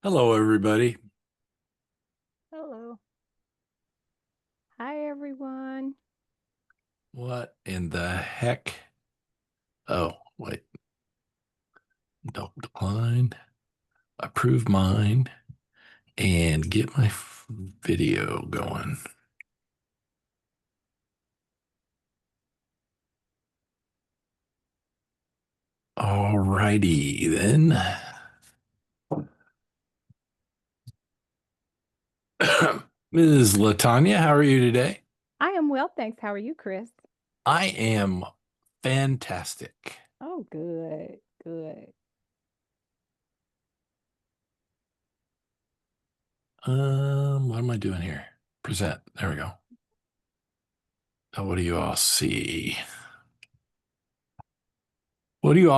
Hello, everybody. Hello. Hi, everyone. What in the heck? Oh, wait. Don't decline. Approve mine and get my video going. All righty then. Ms. Latanya, how are you today? I am well, thanks. How are you, Chris? I am fantastic. Oh, good, good. What am I doing here? Present. There we go. Now, what do you all see? What do you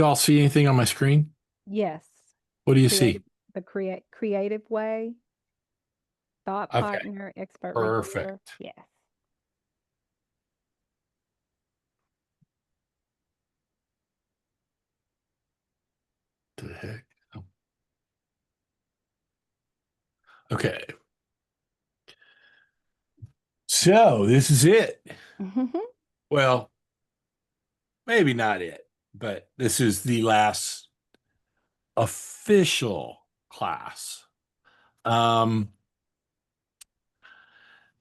all see anything on my screen? Yes, What do you creative, see? the creative way, thought Okay, partner, expert reviewer. perfect. Yes. The heck? Oh, okay. So this is it. Well, maybe not it, but this is the last official class. Um,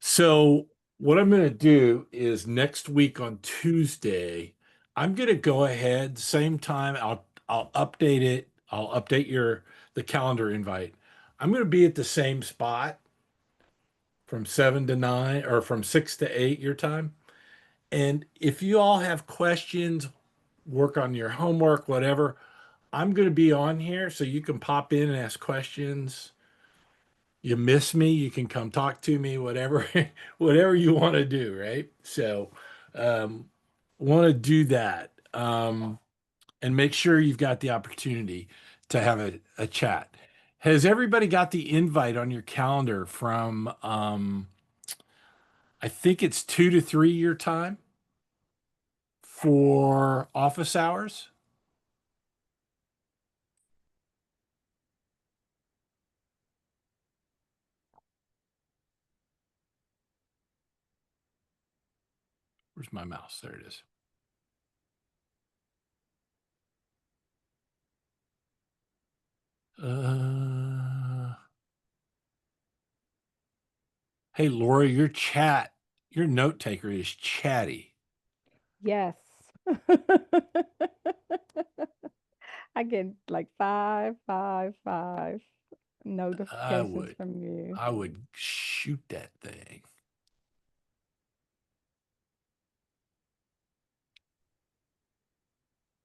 so what I'm going to do is next week on Tuesday, I'm going to go ahead, same time, I'll update it. I'll update the calendar invite. I'm going to be at the same spot from 7 to 9 or from 6 to 8 your time. And if you all have questions, work on your homework, whatever, I'm going to be on here so you can pop in and ask questions. You miss me, you can come talk to me, whatever, whatever you want to do, right? So, want to do that. And make sure you've got the opportunity to have a chat. Has everybody got the invite on your calendar from, I think it's 2 to 3 your time for office hours? Where's my mouse? There it is. Uh, hey, Laura, your note taker is chatty. Yes. I get like five I notifications would, from you. I would shoot that thing.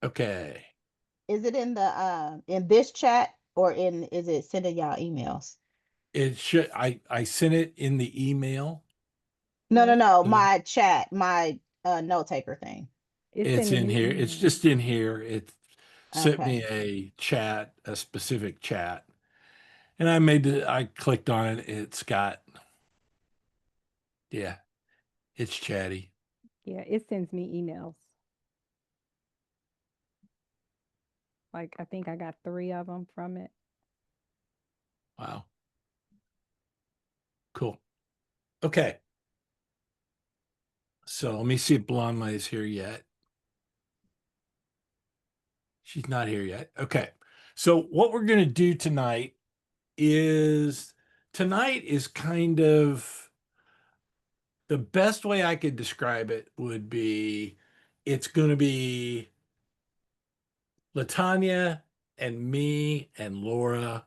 Okay. Is it in this chat or is it sending y'all emails? It should, I sent it in the email. No, no, Yes. no. but My chat, my note taker thing. It's It's in in the here. It's email. just in here. It sent Okay. me a chat, a specific chat. And I clicked on it. Yeah, it's chatty. Yeah, it sends me emails. Like I think I got three of them from it. Wow. Cool. Okay. So let me see if Blonde is here yet. She's not here yet. Okay. So what we're going to do is tonight is kind of the best way I could describe it would be it's going to be Latanya and me and Laura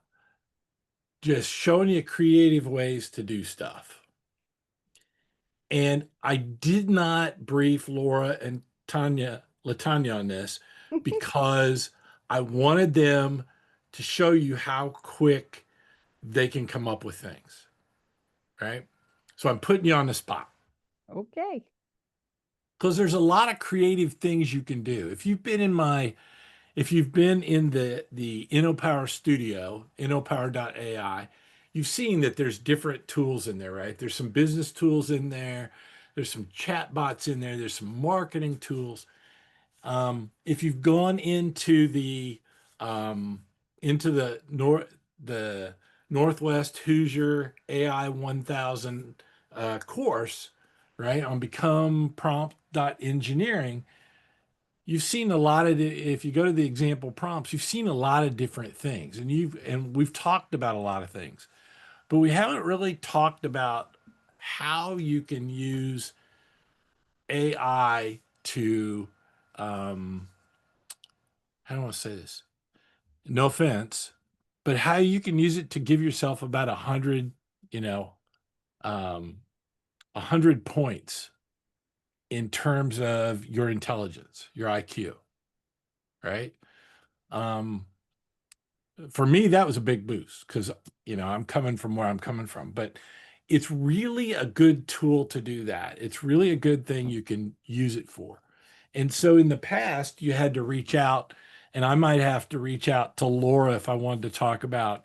just showing you creative ways to do stuff. And I did not brief Laura and Latanya on this because I wanted them to show you how quick they can come up with things, right? So I'm putting you on the spot Okay. because there's a lot of creative things you can do. If you've been in the InnoPower studio, innopower.ai, you've seen that there's different tools in there, right? There's some business tools in there. There's some chat bots in there. There's some marketing tools. If you've gone um, into the the Northwest Hoosier AI 1000 course, right, on become prompt.engineering, you've seen a lot of if you go to the example prompts, you've seen a lot of different things, and we've talked about a lot of things, but we haven't really talked about how you can use AI to how do I want to say this? No offense, but how you can use it to give yourself about 100, you know, 100 points in terms of your intelligence, your IQ, right? Um, for me, that was a big boost because, I'm coming from where I'm coming from, but it's really a good tool to do that. It's really a good thing you can use it for. And so in the past, you had to reach out, and I might have to reach out to Laura if I wanted to talk about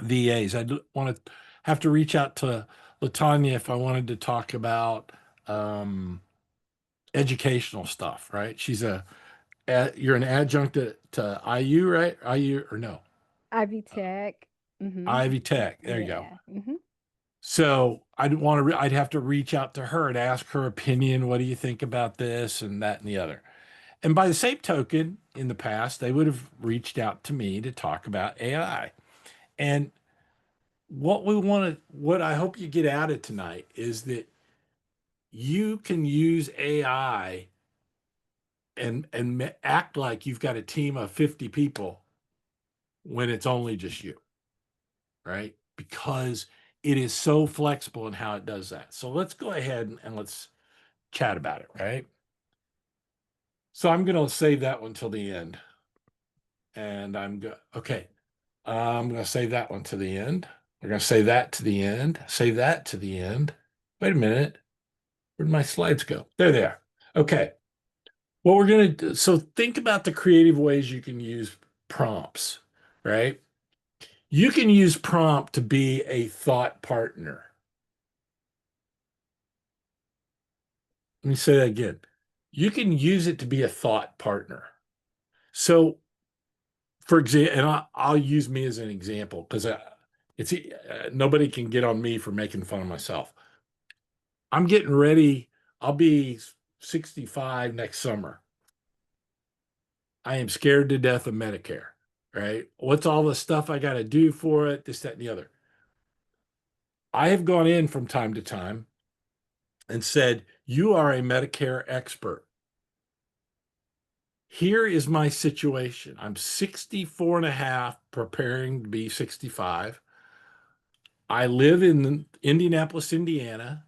VAs. I'd want to have to reach out to Latanya if I wanted to talk about um, educational stuff, right? You're an adjunct to IU, right? IU or no? Ivy Tech. Mm-hmm. Ivy Tech. There you go. Yeah. Mm-hmm. So I'd have to reach out to her and ask her opinion. What do you think about this and that and the other? And by the same token, in the past, they would have reached out to me to talk about AI. And what I hope you get out of tonight is that you can use AI and act like you've got a team of 50 people when it's only just you, right? Because it is so flexible in how it does that. So let's go ahead and let's chat about it, right? So I'm going to save that one till the end. And okay. I'm going to save that one to the end. We're going to save that to the end, save that to the end. Wait a minute. Where'd my slides go? There they are. Okay. What we're going to do, so think about the creative ways you can use prompts, right? You can use prompt to be a thought partner. Let me say that again. You can use it to be a thought partner. So, for example, and I'll use me as an example because it's nobody can get on me for making fun of myself. I'm getting ready. I'll be 65 next summer. I am scared to death of Medicare, right? What's all the stuff I got to do for it? This, that, and the other. I have gone in from time to time and said, you are a Medicare expert. Here is my situation. I'm 64 and a half, preparing to be 65. I live in Indianapolis, Indiana.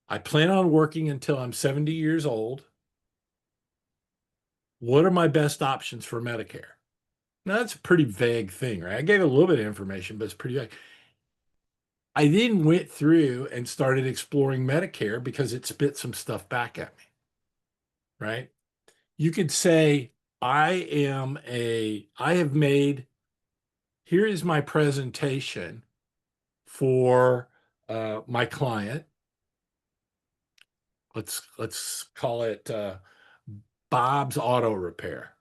I plan on working until I'm 70 years old. What are my best options for Medicare? Now, that's a pretty vague thing, right? I gave a little bit of information, but it's pretty vague. I then went through and started exploring Medicare because it spit some stuff back at me, right? You could say, I have made, here is my presentation for my client. Let's call it Bob's Auto Repair.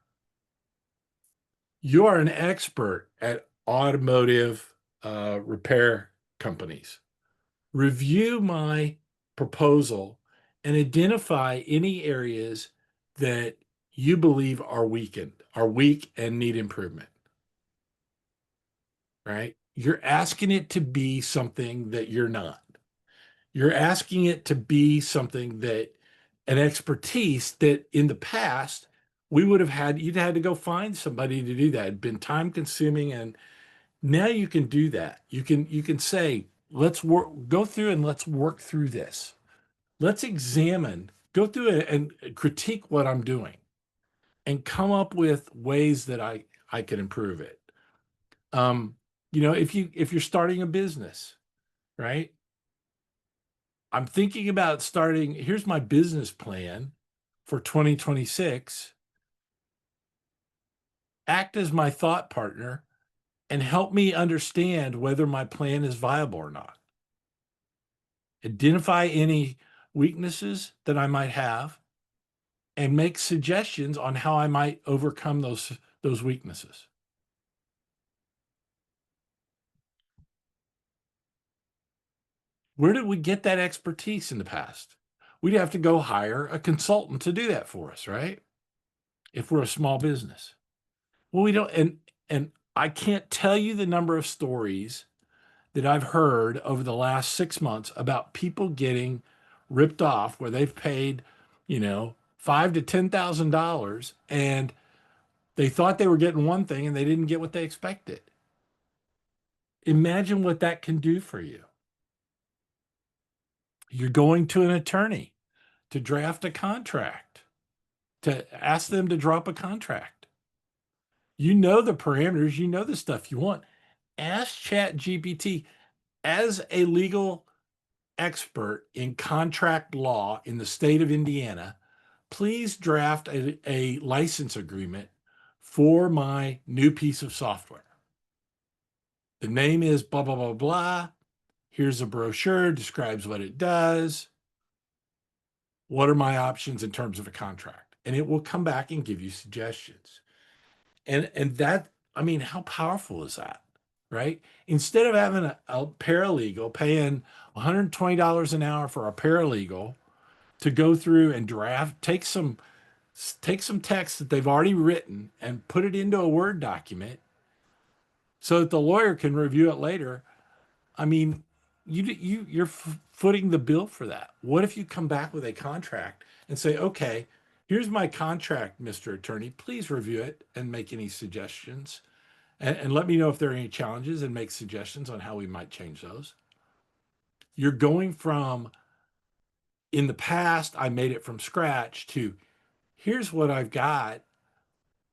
You are an expert at automotive repair companies. Review my proposal and identify any areas that you believe are weak and need improvement. Right? You're asking it to be something that you're not. You're asking it to be something that an expertise that in the past we would have had, you'd had to go find somebody to do that. It'd been time consuming, and now you can do that. You can say, go through and let's work through this. Let's go through it and critique what I'm doing and come up with ways that I can improve it. If you're starting a business, right? I'm thinking about starting, here's my business plan for 2026. Act as my thought partner and help me understand whether my plan is viable or not. Identify any weaknesses that I might have and make suggestions on how I might overcome those weaknesses. Where did we get that expertise in the past? We'd have to go hire a consultant to do that for us, right? If we're a small business. Well, we don't, and I can't tell you the number of stories that I've heard over the last 6 months about people getting ripped off where they've paid, $5,000 to $10,000 and they thought they were getting one thing and they didn't get what they expected. Imagine what that can do for you. You're going to an attorney to draft a contract, to ask them to drop a contract. You know the parameters, you know the stuff you want. Ask ChatGPT as a legal expert in contract law in the state of Indiana, please draft a license agreement for my new piece of software. The name is blah, blah, blah, blah. Here's a brochure, describes what it does. What are my options in terms of a contract? And it will come back and give you suggestions. And that, I mean, how powerful is that? Right? Instead of having a paralegal paying $120 an hour for a paralegal to go through and take some text that they've already written and put it into a Word document so that the lawyer can review it later. I mean, you're footing the bill for that. What if you come back with a contract and say, okay, here's my contract, Mr. Attorney, please review it and make any suggestions. And let me know if there are any challenges and make suggestions on how we might change those. You're going from, in the past, I made it from scratch, to here's what I've got.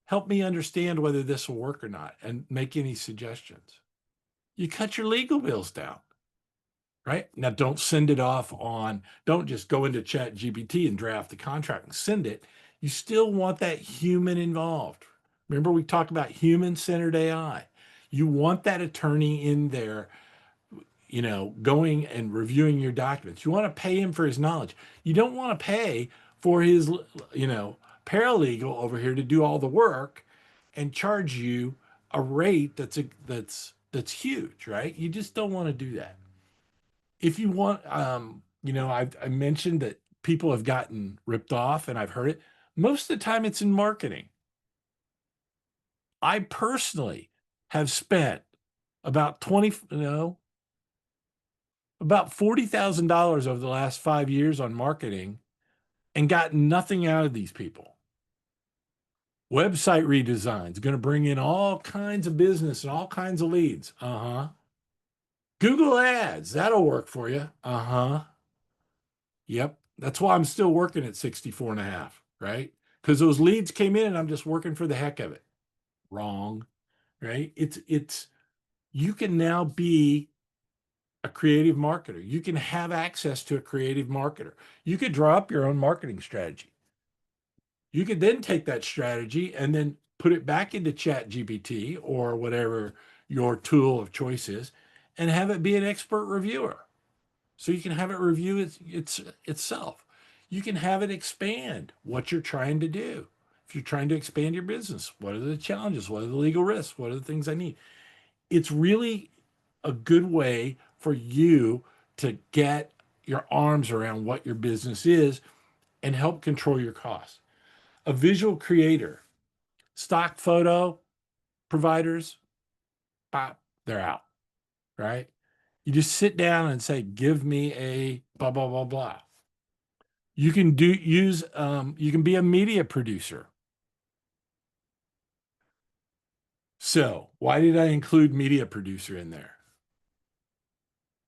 Help me understand whether this will work or not and make any suggestions. You cut your legal bills down, right? Now, don't just go into ChatGPT and draft the contract and send it. You still want that human involved. Remember, we talked about human-centered AI. You want that attorney in there, going and reviewing your documents. You want to pay him for his knowledge. You don't want to pay for his, paralegal over here to do all the work and charge you a rate that's huge, right? You just don't want to do that. If you want, I mentioned that people have gotten ripped off, and I've heard it. Most of the time, it's in marketing. I personally have spent about about $40,000 over the last 5 years on marketing and gotten nothing out of these people. Website redesigns, going to bring in all kinds of business and all kinds of leads. Google ads, that'll work for you. Yep. That's why I'm still working at 64 and a half, right? Because those leads came in and I'm just working for the heck of it. Wrong, right? You can now be a creative marketer. You can have access to a creative marketer. You could draw up your own marketing strategy. You could then take that strategy and then put it back into ChatGPT or whatever your tool of choice is and have it be an expert reviewer. So you can have it review itself. You can have it expand what you're trying to do. If you're trying to expand your business, what are the challenges? What are the legal risks? What are the things I need? It's really a good way for you to get your arms around what your business is and help control your costs. A visual creator, stock photo providers, they're out, right? You just sit down and say, give me a blah, blah, blah, blah. You can you can be a media producer. So why did I include media producer in there?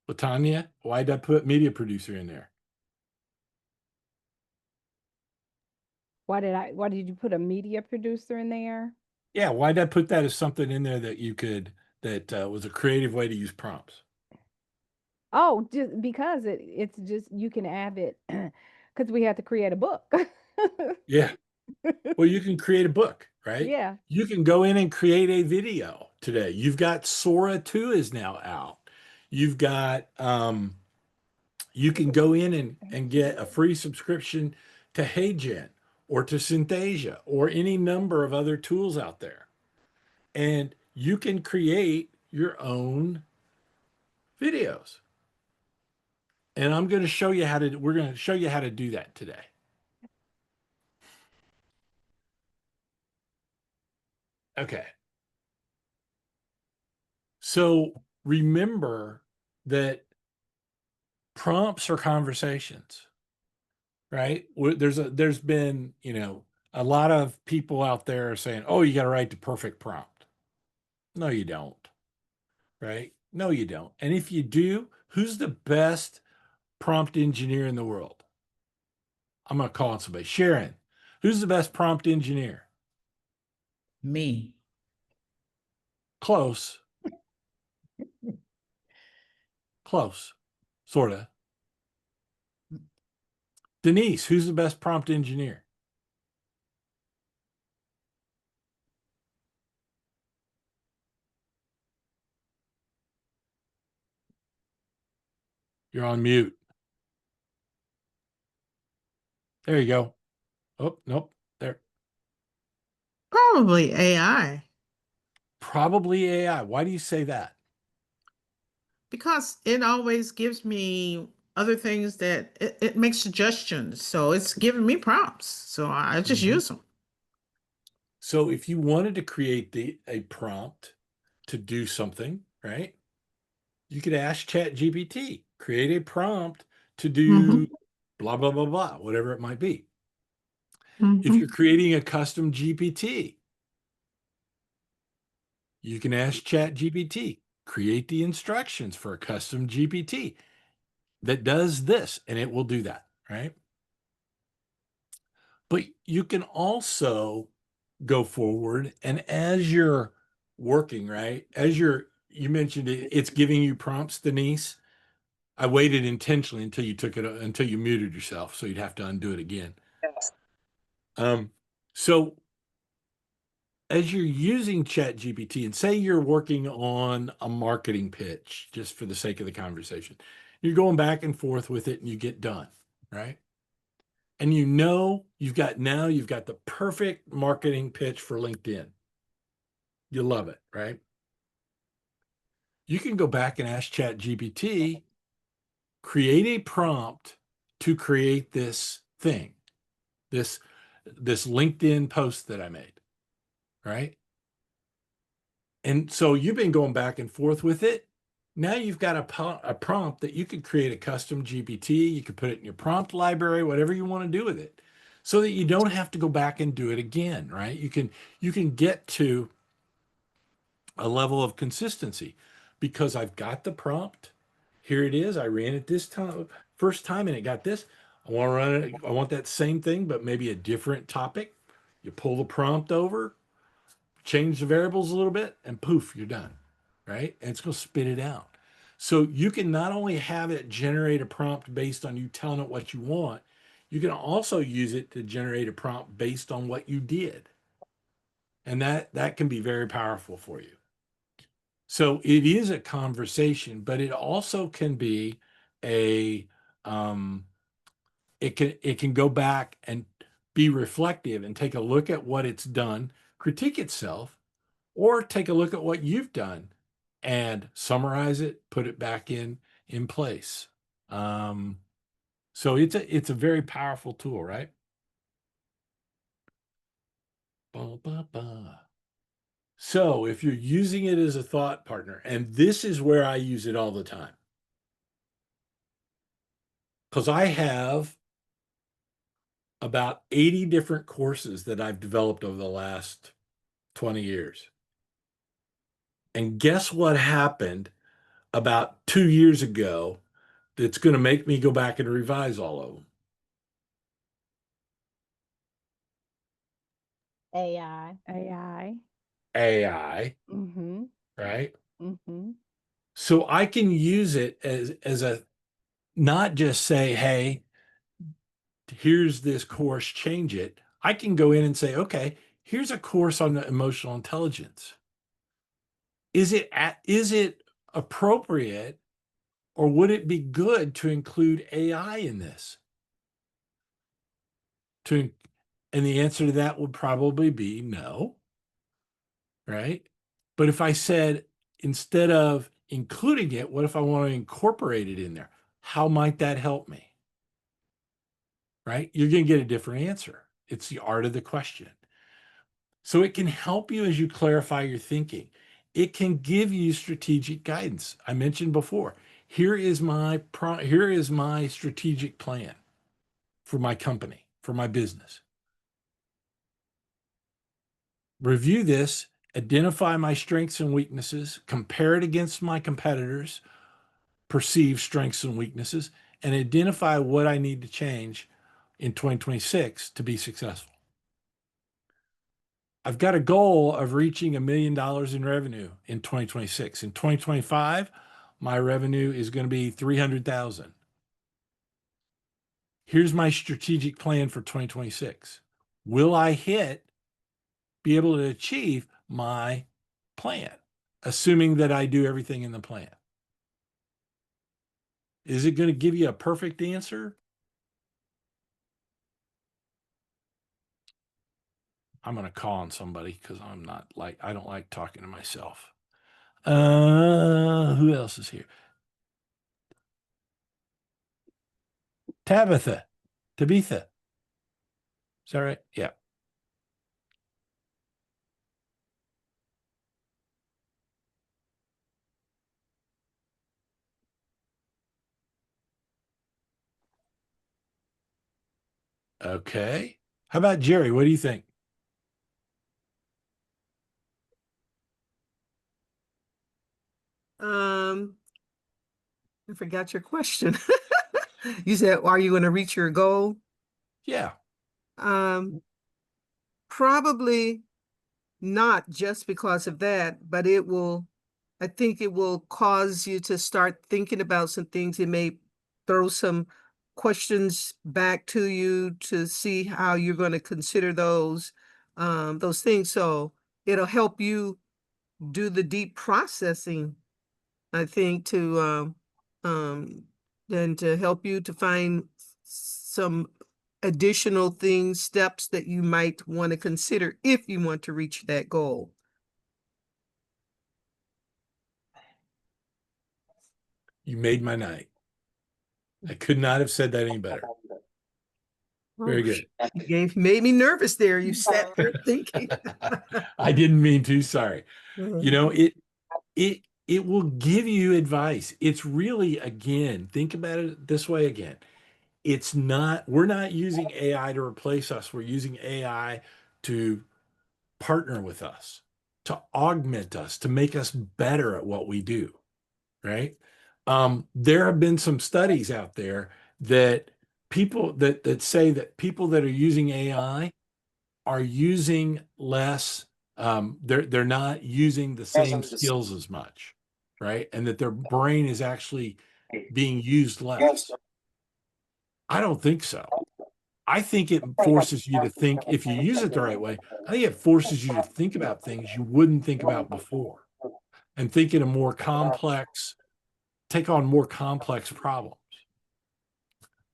Latanya, why did I put media producer in there? Why did you put a media producer in there? Yeah, why did I put that as something in there that was a creative way to use prompts? Oh, just because it's just you can have it because we had to create a book. Yeah. Well, you can create a book, right? Yeah. You can go in and create a video today. You've got Sora 2 is now out. You've got you can go in and get a free subscription to HeyGen or to Synthesia or any number of other tools out there. And you can create your own videos. And I'm going to show you how to, we're going to show you how to do that today. Okay. So remember that prompts are conversations, right? There's been, a lot of people out there saying, oh, you got to write the perfect prompt. No, you don't, right? No, you don't. And if you do, who's the best prompt engineer in the world? I'm going to call on somebody. Sharon, who's the best prompt engineer? Me. Close. Close. Sort of. Denise, who's the best prompt engineer? You're on mute. There you go. Oh, nope. There. Probably AI, Probably AI. Why do you say that? because it always gives me other things that it makes suggestions. So it's giving me prompts. So I just Mhm. use them. So if you wanted to create a prompt to do something, right? You could ask ChatGPT, create a prompt to do Hmm. blah, blah, blah, blah, whatever it might be. If Hmm. you're creating a custom GPT, you can ask ChatGPT, create the instructions for a custom GPT that does this, and it will do that, right? But you can also go forward, and as you're working, right? You mentioned it's giving you prompts, Denise. I waited intentionally until you muted yourself, so you'd have to undo it again. Yes. So as you're using ChatGPT, and say you're working on a marketing pitch, just for the sake of the conversation, you're going back and forth with it, and you get done, right? And you've got the perfect marketing pitch for LinkedIn. You love it, right? You can go back and ask ChatGPT, create a prompt to create this thing, this this LinkedIn post that I made, right? And so you've been going back and forth with it. Now you've got a prompt that you could create a custom GPT. You could put it in your prompt library, whatever you want to do with it, so that you don't have to go back and do it again, right? You can get to a level of consistency because I've got the prompt. Here it is. I ran it this time, first time, and it got this. I want to run it. I want that same thing, but maybe a different topic. You pull the prompt over, change the variables a little bit, and poof, you're done, right? And it's going to spit it out. So you can not only have it generate a prompt based on you telling it what you want, you can also use it to generate a prompt based on what you did. And that can be very powerful for you. So it is a conversation, but it also can be a um, it can go back and be reflective and take a look at what it's done, critique itself, or take a look at what you've done and summarize it, put it back in place. Um, so it's a very powerful tool, right? Ba, ba, ba. So if you're using it as a thought partner, and this is where I use it all the time, because I have about 80 different courses that I've developed over the last 20 years. And guess what happened about 2 years ago that's going to make me go back and revise all of them? AI. AI. AI, Mm-hmm. right? Mm-hmm. So I can use it as a not just say, hey, here's this course, change it. I can go in and say, okay, here's a course on emotional intelligence. Is it appropriate, or would it be good to include AI in this? To and the answer to that would probably be no, right? But if I said, instead of including it, what if I want to incorporate it in there? How might that help me? Right? You're going to get a different answer. It's the art of the question. So it can help you as you clarify your thinking. It can give you strategic guidance. I mentioned before, here is my strategic plan for my company, for my business. Review this, identify my strengths and weaknesses, compare it against my competitors, perceived strengths and weaknesses, and identify what I need to change in 2026 to be successful. I've got a goal of reaching $1 million in revenue in 2026. In 2025, my revenue is going to be 300,000. Here's my strategic plan for 2026. Will I be able to achieve my plan, assuming that I do everything in the plan? Is it going to give you a perfect answer? I'm going to call on somebody because I don't like talking to myself. Who else is here? Tabitha. Is that right? Yeah. Okay. How about Jerry? What do you think? I forgot your question. You said, are you going to reach your goal? Yeah. Probably not just because of that, but I think it will cause you to start thinking about some things. It may throw some questions back to you to see how you're going to consider those things. So it'll help you do the deep processing, I think, then to help you to find some additional things, steps that you might want to consider if you want to reach that goal. You made my night. I could not have said that any better. Very good. Made me nervous there. You sat there thinking. I didn't mean to, sorry. You know, it will give you advice. It's really, again, think about it this way again. We're not using AI to replace us. We're using AI to partner with us, to augment us, to make us better at what we do, right? There have been some studies out there that that say that people that are using AI are using less, they're not using the same skills as much, right? And that their brain is actually being used less. I don't think so. I think it forces you to think, if you use it the right way, I think it forces you to think about things you wouldn't think about before and think in a more complex, take on more complex problems.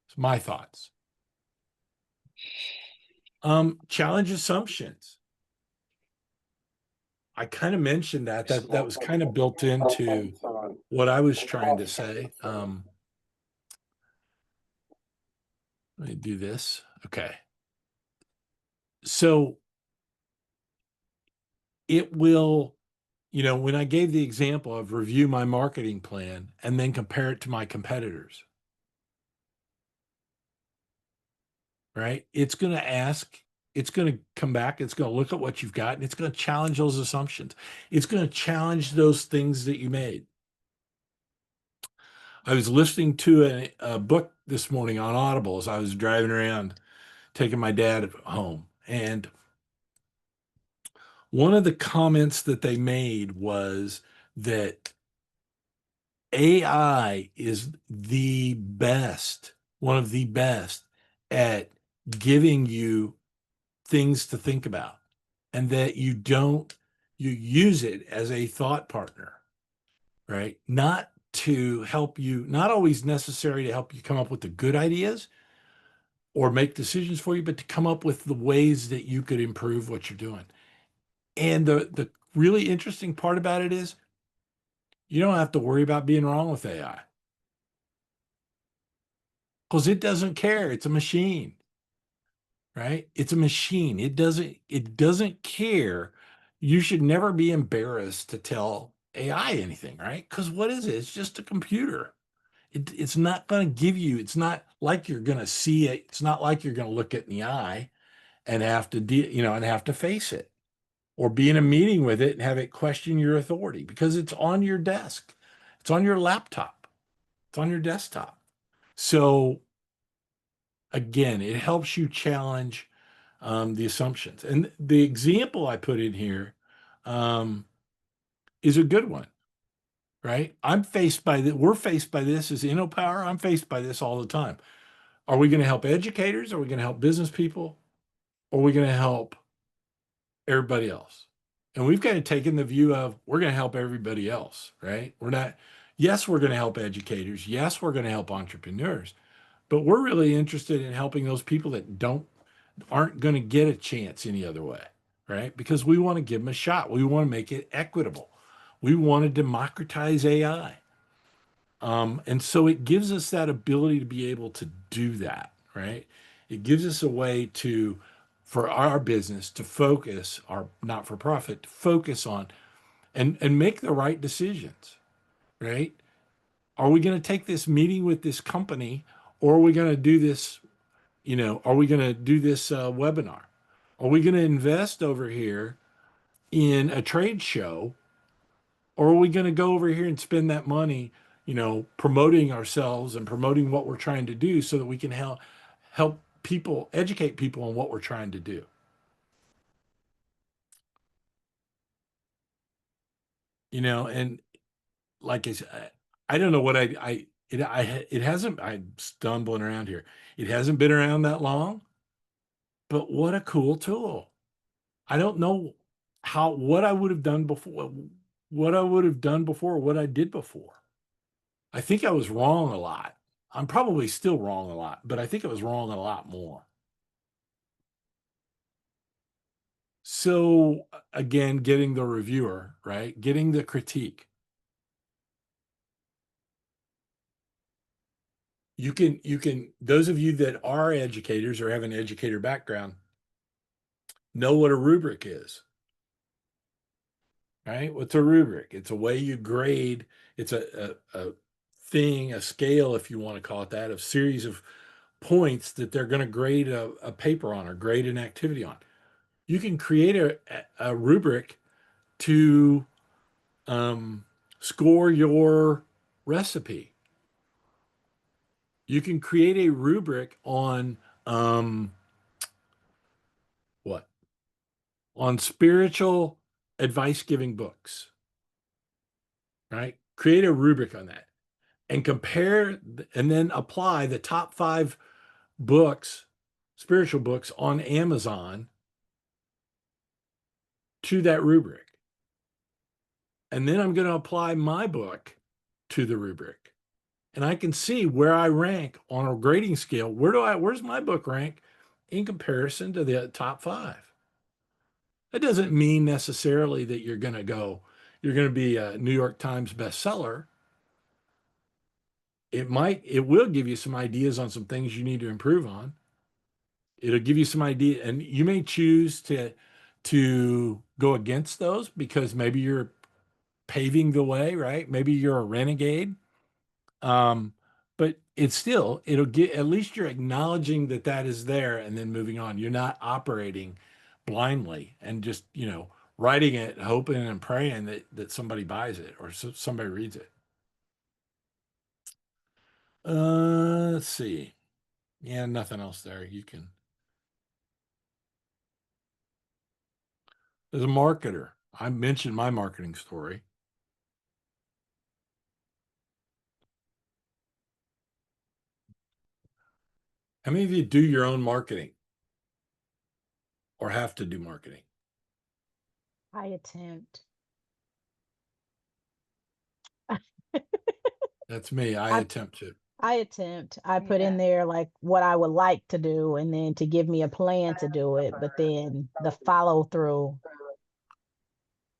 It's my thoughts. Challenge assumptions. I kind of mentioned that was kind of built into what I was trying to say. Let me do this. Okay. So it will, when I gave the example of review my marketing plan and then compare it to my competitors, right? It's going to come back, it's going to look at what you've got, and it's going to challenge those assumptions. It's going to challenge those things that you made. I was listening to a book this morning on Audible as I was driving around taking my dad home. And one of the comments that they made was that AI is one of the best at giving you things to think about, and that you use it as a thought partner, right? Not to help you, not always necessary to help you come up with the good ideas or make decisions for you, but to come up with the ways that you could improve what you're doing. And the really interesting part about it is you don't have to worry about being wrong with AI. because it doesn't care. It's a machine, right? It's a machine. It doesn't care. You should never be embarrassed to tell AI anything, right? Because what is it? It's just a computer. It's not going to give you, it's not like you're going to see it. It's not like you're going to look it in the eye and have to and have to face it, or be in a meeting with it and have it question your authority, because it's on your desk. It's on your laptop. It's on your desktop. So again, it helps you challenge the assumptions. And the example I put in here um, is a good one, right? We're faced by this as InnoPower. I'm faced by this all the time. Are we going to help educators? Are we going to help business people? Or are we going to help everybody else? And we've kind of taken the view of we're going to help everybody else, right? We're not, yes, we're going to help educators. Yes, we're going to help entrepreneurs, but we're really interested in helping those people that aren't going to get a chance any other way, right? Because we want to give them a shot. We want to make it equitable. We want to democratize AI. And so it gives us that ability to be able to do that, right? It gives us a way for our business to focus, our not for profit, to focus on and make the right decisions, right? Are we going to take this meeting with this company, or are we going to do this, are we going to do this webinar? Are we going to invest over here in a trade show, or are we going to go over here and spend that money, promoting ourselves and promoting what we're trying to do so that we can help people, educate people on what we're trying to do? And like I said, I don't know what it hasn't, I'm stumbling around here. It hasn't been around that long, but what a cool tool. I don't know what I would have done before, or what I did before. I think I was wrong a lot. I'm probably still wrong a lot, but I think I was wrong a lot more. So again, getting the reviewer, right? Getting the critique. Those of you that are educators or have an educator background know what a rubric is, right? What's a rubric? It's a way you grade. It's a thing, a scale, if you want to call it that, of series of points that they're going to grade a paper on or grade an activity on. You can create a rubric to score your recipe. You can create a rubric on what? On spiritual advice giving books, right? Create a rubric on that and compare and then apply the top 5 books, spiritual books on Amazon to that rubric. And then I'm going to apply my book to the rubric. And I can see where I rank on a grading scale. Where's my book rank in comparison to the top 5? That doesn't mean necessarily that you're going to be a New York Times bestseller. It will give you some ideas on some things you need to improve on. It'll give you some idea, and you may choose to go against those because maybe you're paving the way, right? Maybe you're a renegade. But it'll get, at least you're acknowledging that is there and then moving on. You're not operating blindly and just, writing it, hoping and praying that somebody buys it or somebody reads it. Let's see. Yeah, nothing else there. As a marketer, I mentioned my marketing story. How many of you do your own marketing or have to do marketing? I attempt. That's me. I attempt to. I attempt. I put in there like what I would like to do and then to give me a plan to do it, but then the follow through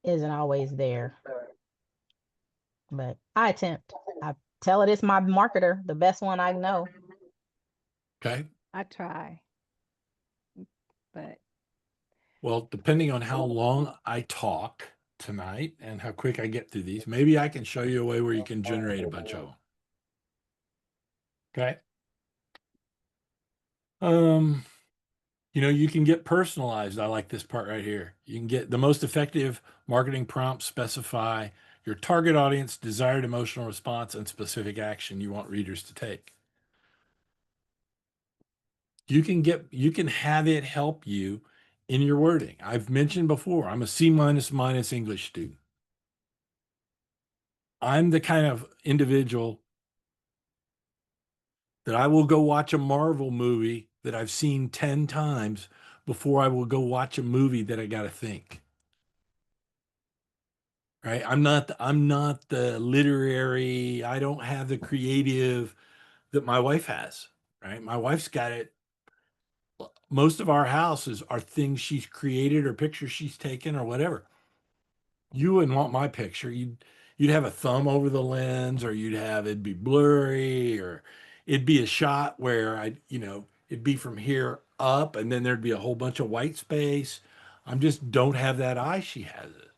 isn't always there. But I attempt. I tell it it's my marketer, the best one I know. Okay. I try, but Well, depending on how long I talk tonight and how quick I get through these, maybe I can show you a way where you can generate a bunch of them. Okay. You can get personalized. I like this part right here. You can get the most effective marketing prompts, specify your target audience, desired emotional response, and specific action you want readers to take. You can have it help you in your wording. I've mentioned before, I'm a C minus minus English student. I'm the kind of individual that I will go watch a Marvel movie that I've seen 10 times before I will go watch a movie that I got to think. Right? I'm not the literary, I don't have the creative that my wife has, right? My wife's got it. Most of our houses are things she's created or pictures she's taken or whatever. You wouldn't want my picture. You'd have a thumb over the lens, or it'd be blurry, or it'd be a shot where it'd be from here up and then there'd be a whole bunch of white space. I just don't have that eye she has it.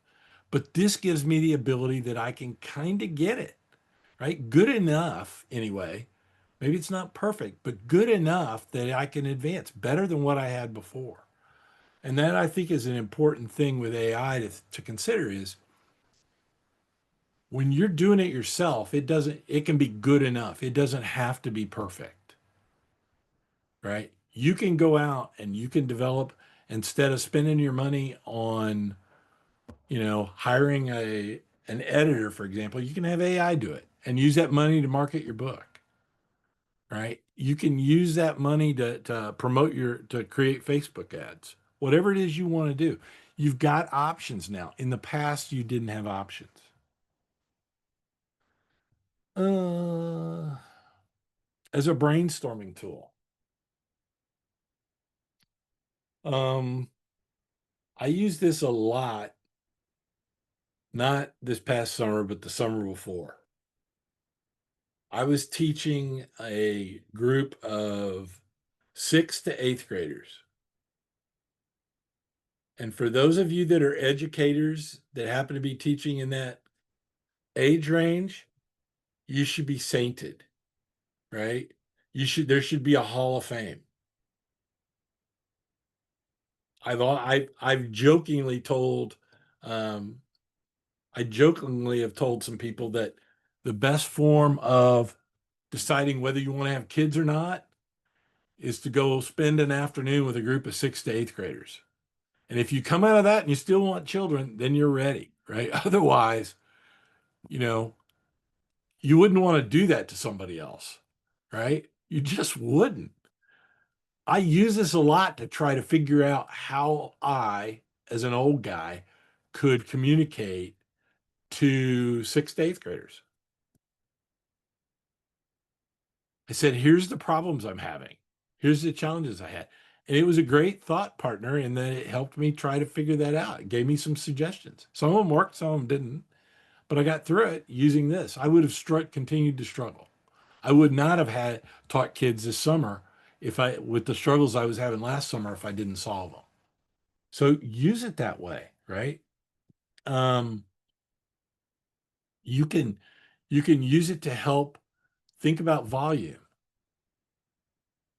But this gives me the ability that I can kind of get it, right? Good enough anyway. Maybe it's not perfect, but good enough that I can advance better than what I had before. And that I think is an important thing with AI to consider is when you're doing it yourself, it can be good enough. It doesn't have to be perfect, right? You can go out and you can develop, instead of spending your money on, hiring an editor, for example, you can have AI do it and use that money to market your book, right? You can use that money to promote to create Facebook ads, whatever it is you want to do. You've got options now. In the past, you didn't have options. As a brainstorming tool. I use this a lot, not this past summer, but the summer before. I was teaching a group of 6th to 8th graders. And for those of you that are educators that happen to be teaching in that age range, you should be sainted, right? There should be a hall of fame. I've jokingly told, I jokingly have told some people that the best form of deciding whether you want to have kids or not is to go spend an afternoon with a group of 6th to 8th graders. And if you come out of that and you still want children, then you're ready, right? Otherwise, you wouldn't want to do that to somebody else, right? You just wouldn't. I use this a lot to try to figure out how I, as an old guy, could communicate to 6th to 8th graders. I said, here's the problems I'm having. Here's the challenges I had. And it was a great thought partner in that it helped me try to figure that out. It gave me some suggestions. Some of them worked, some of them didn't. But I got through it using this. I would have continued to struggle. I would not have taught kids this summer with the struggles I was having last summer, if I didn't solve them. So use it that way, right? You can use it to help think about volume.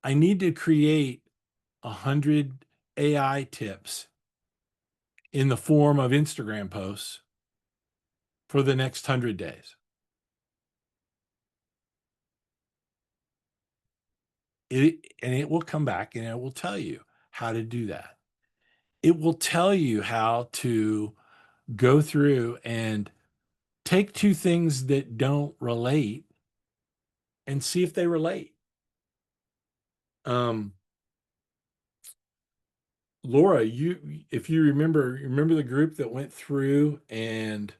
I need to create 100 AI tips in the form of Instagram posts for the next 100 days. It will come back and it will tell you how to do that. It will tell you how to go through and take two things that don't relate and see if they relate. Laura, if you remember the group that went through and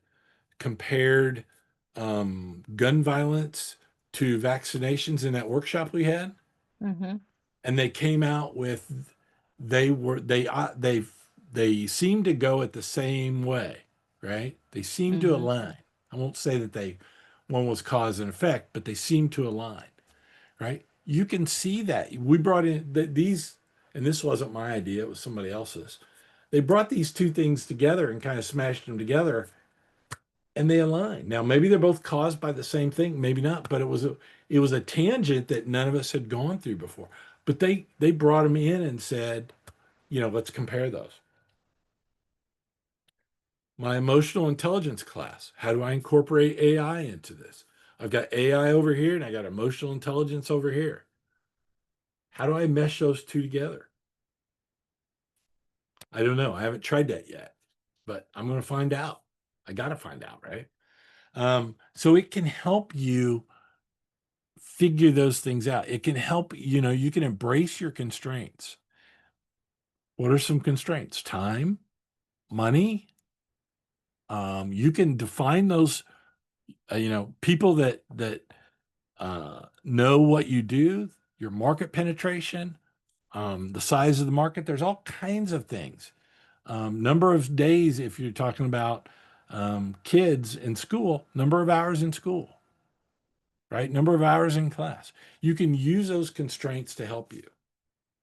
compared gun violence to vaccinations in that workshop we had? Mm-hmm. And they came out with they seem to go at the same way, right? They seem to Mm-hmm. align. I won't say that one was cause and effect, but they seem to align, right? you can see that. We brought in these, and this wasn't my idea, it was somebody else's. They brought these two things together and kind of smashed them together, and they align. Now, maybe they're both caused by the same thing, maybe not, but it was a tangent that none of us had gone through before. But they brought them in and said, let's compare those. My emotional intelligence class, how do I incorporate AI into this? I've got AI over here and I got emotional intelligence over here. How do I mesh those two together? I don't know. I haven't tried that yet, but I'm going to find out. I got to find out, right? So it can help you figure those things out. It can help, you can embrace your constraints. What are some constraints? Time, money. You can define those, people that know what you do, your market penetration, the size of the market. There's all kinds of things. Number of days, if you're talking about kids in school, number of hours in school, right? Number of hours in class. You can use those constraints to help you.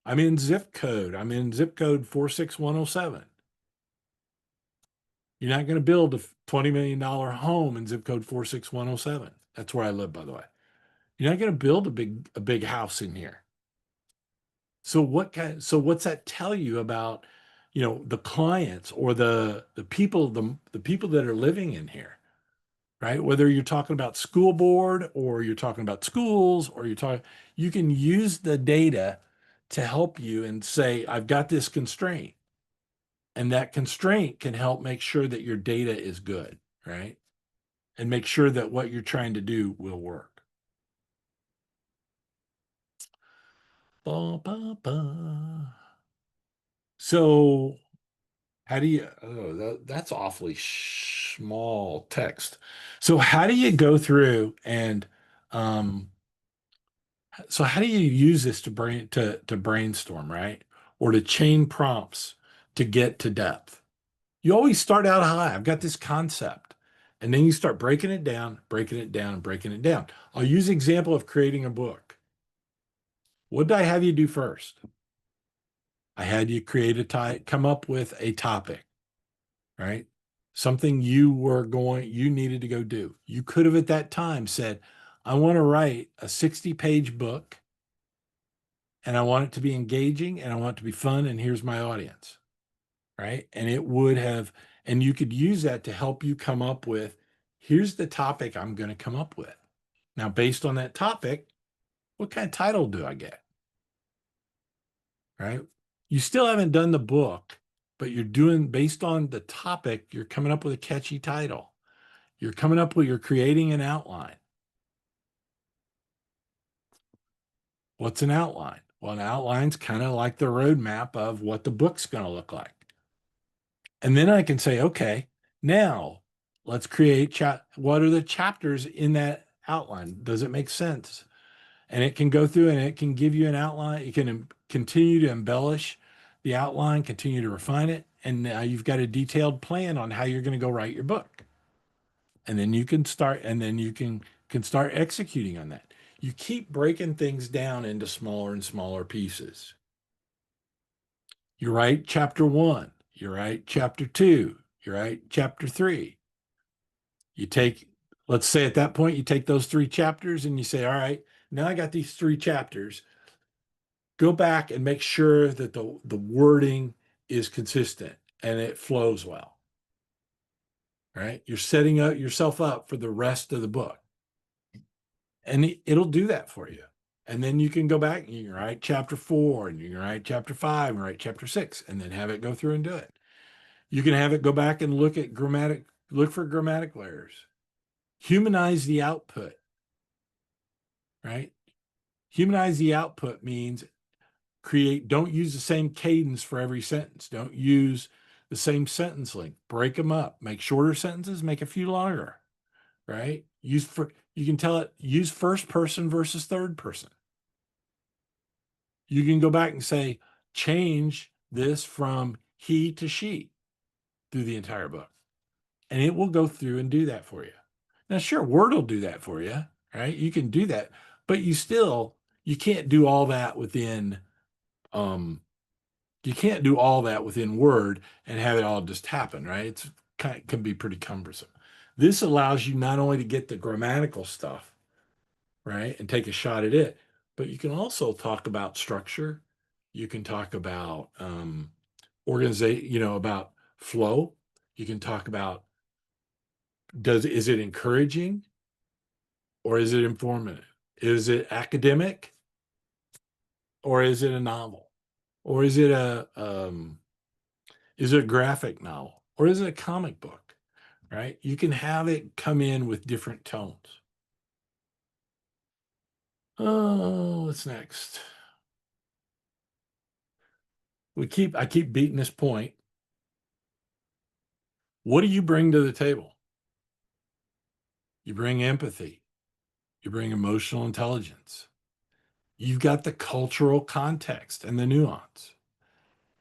I'm in zip code 46107. You're not going to build a $20 million home in zip code 46107. That's where I live, by the way. You're not going to build a big house in here. So what's that tell you about, the clients or the people, the people that are living in here, right? Whether you're talking about school board or you're talking about schools or you can use the data to help you and say, I've got this constraint. And that constraint can help make sure that your data is good, right? And make sure that what you're trying to do will work. Ba, ba, ba. So how do you, that's awfully small text. So how do you go through and, so how do you use this to brainstorm, right? Or to chain prompts to get to depth? You always start out high. I've got this concept. And then you start breaking it down, breaking it down, breaking it down. I'll use an example of creating a book. What did I have you do first? I had you come up with a topic, right? Something you needed to go do. You could have at that time said, I want to write a 60-page book and I want it to be engaging and I want it to be fun. And here's my audience, right? And and you could use that to help you come up with, here's the topic I'm going to come up with. Now, based on that topic, what kind of title do I get? Right? You still haven't done the book, but you're doing, based on the topic, you're coming up with a catchy title. You're creating an outline. What's an outline? Well, an outline's kind of like the roadmap of what the book's going to look like. And then I can say, okay, now let's create what are the chapters in that outline? Does it make sense? And it can go through and it can give you an outline. You can continue to embellish the outline, continue to refine it. And now you've got a detailed plan on how you're going to go write your book. And then you can start, and then you can start executing on that. You keep breaking things down into smaller and smaller pieces. You write chapter 1, you write chapter 2, you write chapter 3. Let's say at that point, you take those 3 chapters and you say, all right, now I got these 3 chapters. Go back and make sure that the wording is consistent and it flows well. Right? You're setting yourself up for the rest of the book. And it'll do that for you. And then you can go back and you can write chapter 4 and you can write chapter 5 and write chapter 6 and then have it go through and do it. You can have it go back and look for grammatical errors. Humanize the output, right? Humanize the output means don't use the same cadence for every sentence. Don't use the same sentence length. Break them up. Make shorter sentences, make a few longer, right? You can tell it, use first person versus third person. You can go back and say, change this from he to she through the entire book. And it will go through and do that for you. Now, sure, Word will do that for you, right? You can do that, but you still You can't do all that within you can't do all that within Word and have it all just happen, right? It's can be pretty cumbersome. This allows you not only to get the grammatical stuff, right, and take a shot at it, but you can also talk about structure. You can talk about organization, about flow. You can talk about is it encouraging or is it informative? Is it academic or is it a novel? Or is it a graphic novel? Or is it a comic book? Right? You can have it come in with different tones. Oh, what's next? I keep beating this point. What do you bring to the table? You bring empathy. You bring emotional intelligence. You've got the cultural context and the nuance.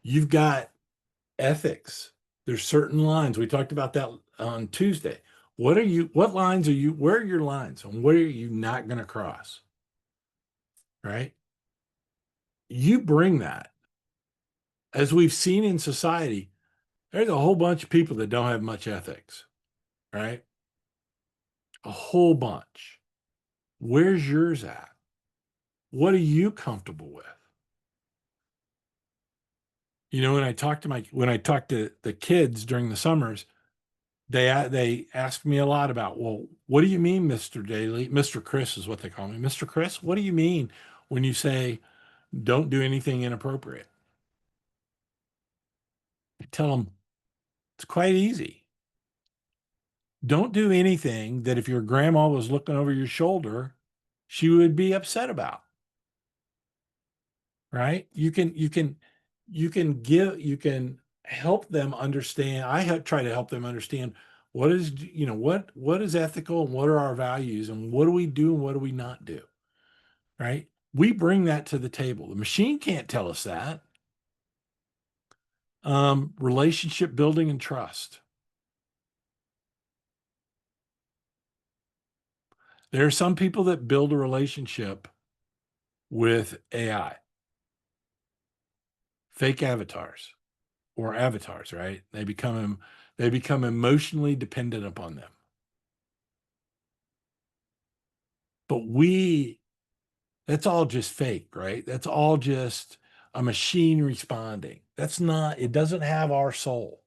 You've got ethics. There's certain lines. We talked about that on Tuesday. What lines where are your lines and what are you not going to cross? Right? You bring that. As we've seen in society, there's a whole bunch of people that don't have much ethics, right? A whole bunch. Where's yours at? What are you comfortable with? When I talk to the kids during the summers, they ask me a lot about, well, what do you mean, Mr. Daly? Mr. Chris is what they call me. Mr. Chris, what do you mean when you say don't do anything inappropriate? I tell them it's quite easy. Don't do anything that if your grandma was looking over your shoulder, she would be upset about. Right? You can help them understand. Try to help them understand what is ethical and what are our values and what do we do and what do we not do. Right? We bring that to the table. The machine can't tell us that. Relationship building and trust. There are some people that build a relationship with AI, fake avatars or avatars, right? They become emotionally dependent upon them. But that's all just fake, right? That's all just a machine responding. It doesn't have our soul.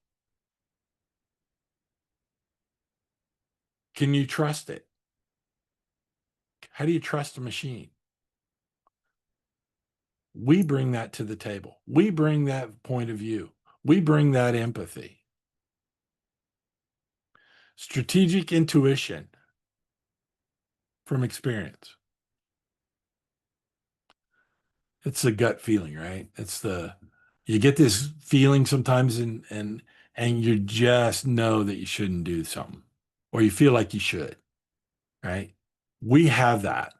Can you trust it? How do you trust a machine? We bring that to the table. We bring that point of view. We bring that empathy. Strategic intuition from experience. It's the gut feeling, right? You get this feeling sometimes and you just know that you shouldn't do something or you feel like you should, right? We have that.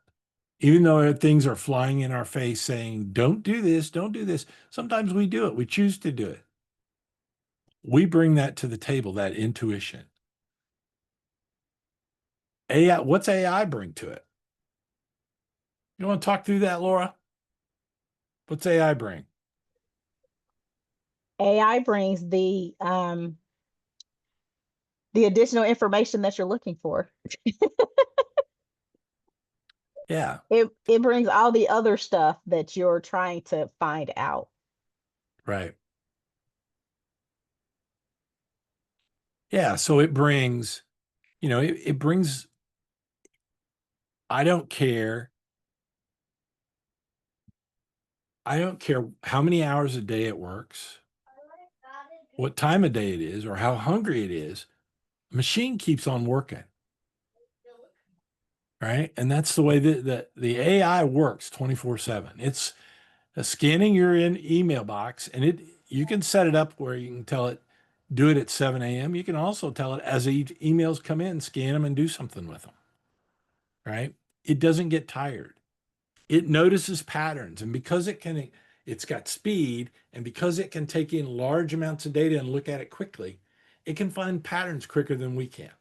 Even though things are flying in our face saying, don't do this, don't do this. Sometimes we do it. We choose to do it. We bring that to the table, that intuition. AI, what's AI bring to it? You want to talk through that, Laura? What's AI bring? AI brings the additional information that you're looking for. Yeah. It brings all the other stuff that you're trying to find out. Right. Yeah. So it brings, it brings, I don't care. I don't care how many hours a day it works, what time of day it is, or how hungry it is. Machine keeps on working. Right. And that's the way that the AI works 24/7. It's scanning your email box and you can set it up where you can tell it, do it at 7 a.m. You can also tell it as emails come in, scan them and do something with them. Right. It doesn't get tired. It notices patterns. And because it's got speed and because it can take in large amounts of data and look at it quickly, it can find patterns quicker than we can.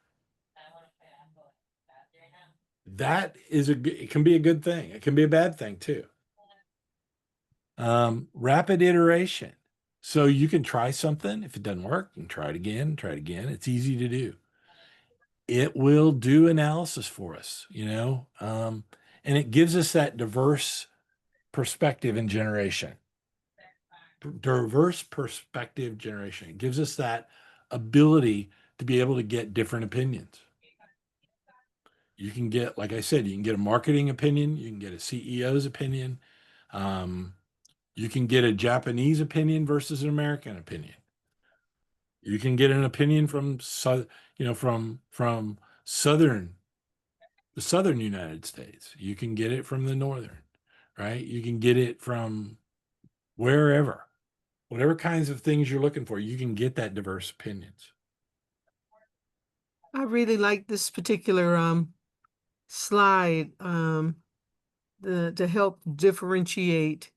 That is it can be a good thing. It can be a bad thing too. Rapid iteration. So you can try something. If it doesn't work, you can try it again, try it again. It's easy to do. It will do analysis for us, and it gives us that diverse perspective and generation. Diverse perspective generation. It gives us that ability to be able to get different opinions. You can get, like I said, you can get a marketing opinion, you can get a CEO's opinion, you can get a Japanese opinion versus an American opinion. You can get an opinion from southern the southern United States. You can get it from the northern, right? You can get it from wherever. Whatever kinds of things you're looking for, you can get that diverse opinions. I really like this particular slide to help differentiate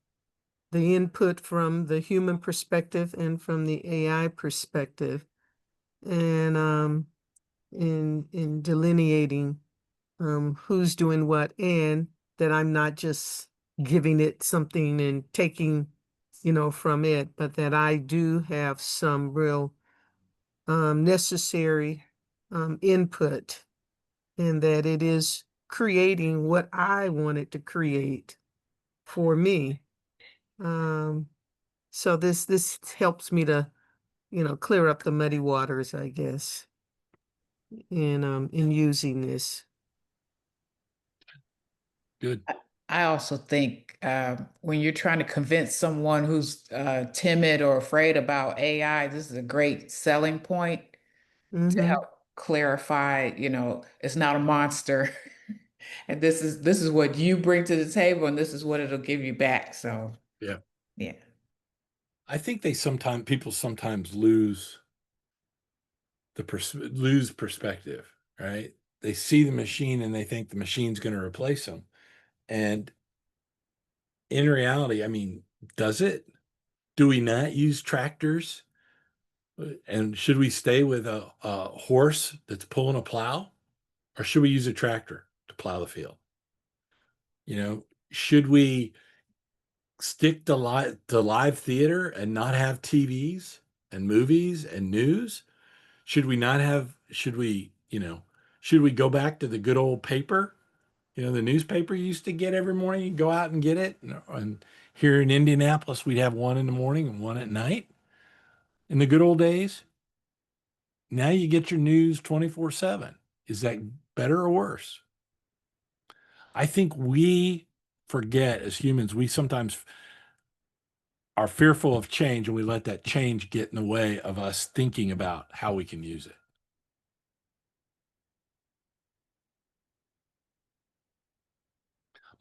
the input from the human perspective and from the AI perspective, and in delineating who's doing what, and that I'm not just giving it something and taking, from it, but that I do have some real necessary input, and that it is creating what I wanted to create for me. So this helps me to, clear up the muddy waters, I guess, in using this. Good. I also think when you're trying to convince someone who's timid or afraid about AI, this is a great selling point to Mhm. help clarify, it's not a monster. And this is what you bring to the table, and this is what it'll give you back. So Yeah. yeah. I think people sometimes lose perspective, right? They see the machine and they think the machine's going to replace them. And in reality, I mean, does it? Do we not use tractors? And should we stay with a horse that's pulling a plow? Or should we use a tractor to plow the field? Should we stick to live theater and not have TVs and movies and news? Should we go back to the good old paper? The newspaper you used to get every morning, you'd go out and get it. And here in Indianapolis, we'd have one in the morning and one at night. In the good old days, now you get your news 24/7. Is that better or worse? I think we forget as humans, we sometimes are fearful of change and we let that change get in the way of us thinking about how we can use it.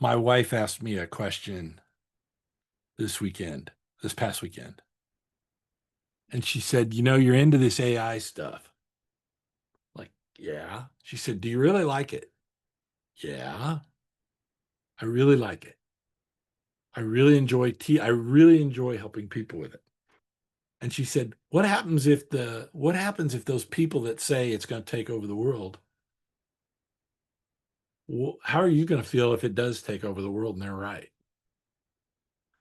My wife asked me a question this past weekend. And she said, you're into this AI stuff. Like, yeah. She said, do you really like it? Yeah, I really like it. I really enjoy helping people with it. And she said, what happens if those people that say it's going to take over the world, how are you going to feel if it does take over the world and they're right?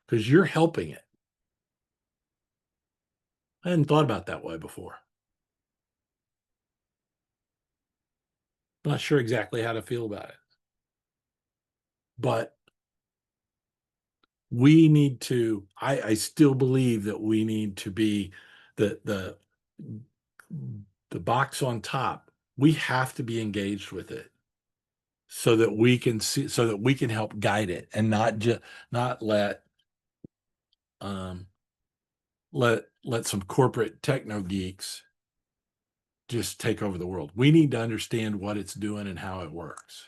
Because you're helping it. I hadn't thought about that way before. Not sure exactly how to feel about it. But I still believe that we need to be the box on top. We have to be engaged with it so that we can help guide it and not let some corporate techno geeks just take over the world. We need to understand what it's doing and how it works.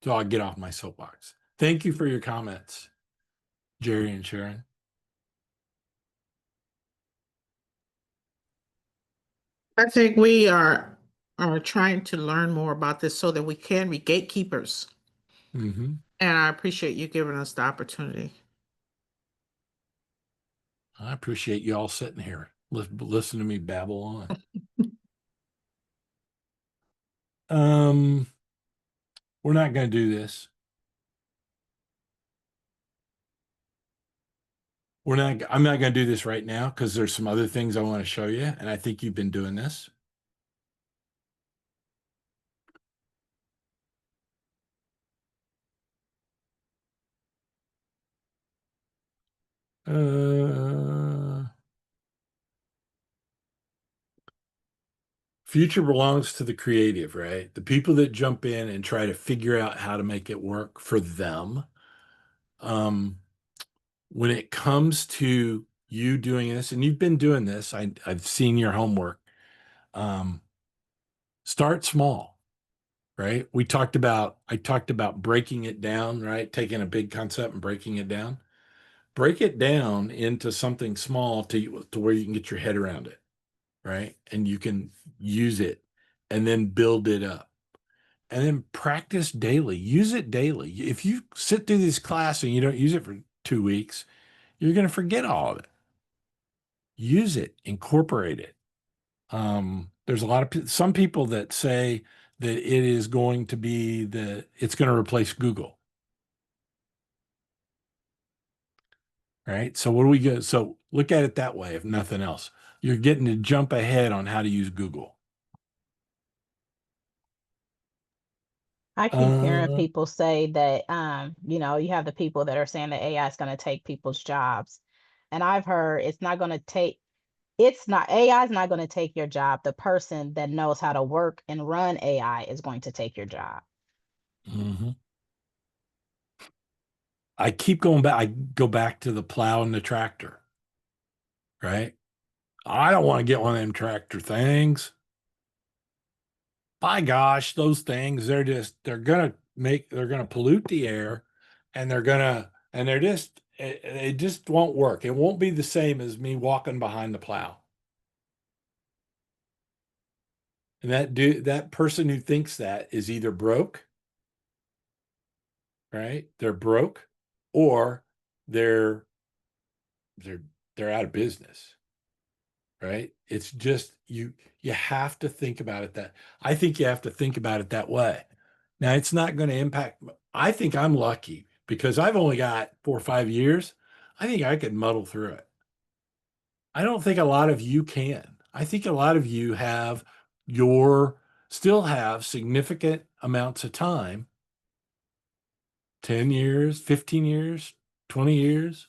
So I'll get off my soapbox. Thank you for your comments, Jerry and Sharon. I think we are trying to learn more about this so that we can be gatekeepers. Mm-hmm. And I appreciate you giving us the opportunity. I appreciate you all sitting here. Listen to me babble on. Um, we're not going to do this. I'm not going to do this right now because there's some other things I want to show you, and I think you've been doing this. Future belongs to the creative, right? The people that jump in and try to figure out how to make it work for them. When it comes to you doing this, and you've been doing this, I've seen your homework. Start small, right? I talked about breaking it down, right? Taking a big concept and breaking it down. Break it down into something small to where you can get your head around it, right? And you can use it and then build it up. And then practice daily. Use it daily. If you sit through this class and you don't use it for 2 weeks, you're going to forget all of it. Use it, incorporate it. There's a lot of some people that say that it is going to be it's going to replace Google, right? So what do we go? So look at it that way, if nothing else. You're getting to jump ahead on how to use Google. I keep hearing Uh, people say that, you have the people that are saying that AI is going to take people's jobs. And I've heard AI is not going to take your job. The person that knows how to work and run AI is going to take your job. mhm. I keep going back. I go back to the plow and the tractor, right? I don't want to get one of them tractor things. By gosh, those things, they're gonna pollute the air and it just won't work. It won't be the same as me walking behind the plow. And that person who thinks that is either broke, right? They're broke, or they're they're they're out of business, right? It's just you have to think about it that I think you have to think about it that way. Now it's not going to impact. I think I'm lucky because I've only got 4 or 5 years. I think I could muddle through it. I don't think a lot of you can. I think a lot of you your still have significant amounts of time, 10 years, 15 years, 20 years.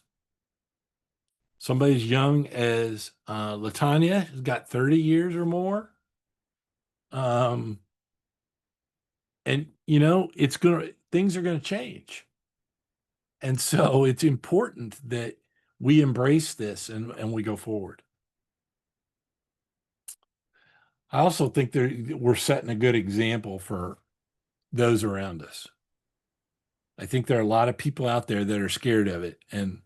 Somebody as young as Latanya has got 30 years or more. Um, and things are gonna change. And so it's important that we embrace this and we go forward. I also think we're setting a good example for those around us. I think there are a lot of people out there that are scared of it. And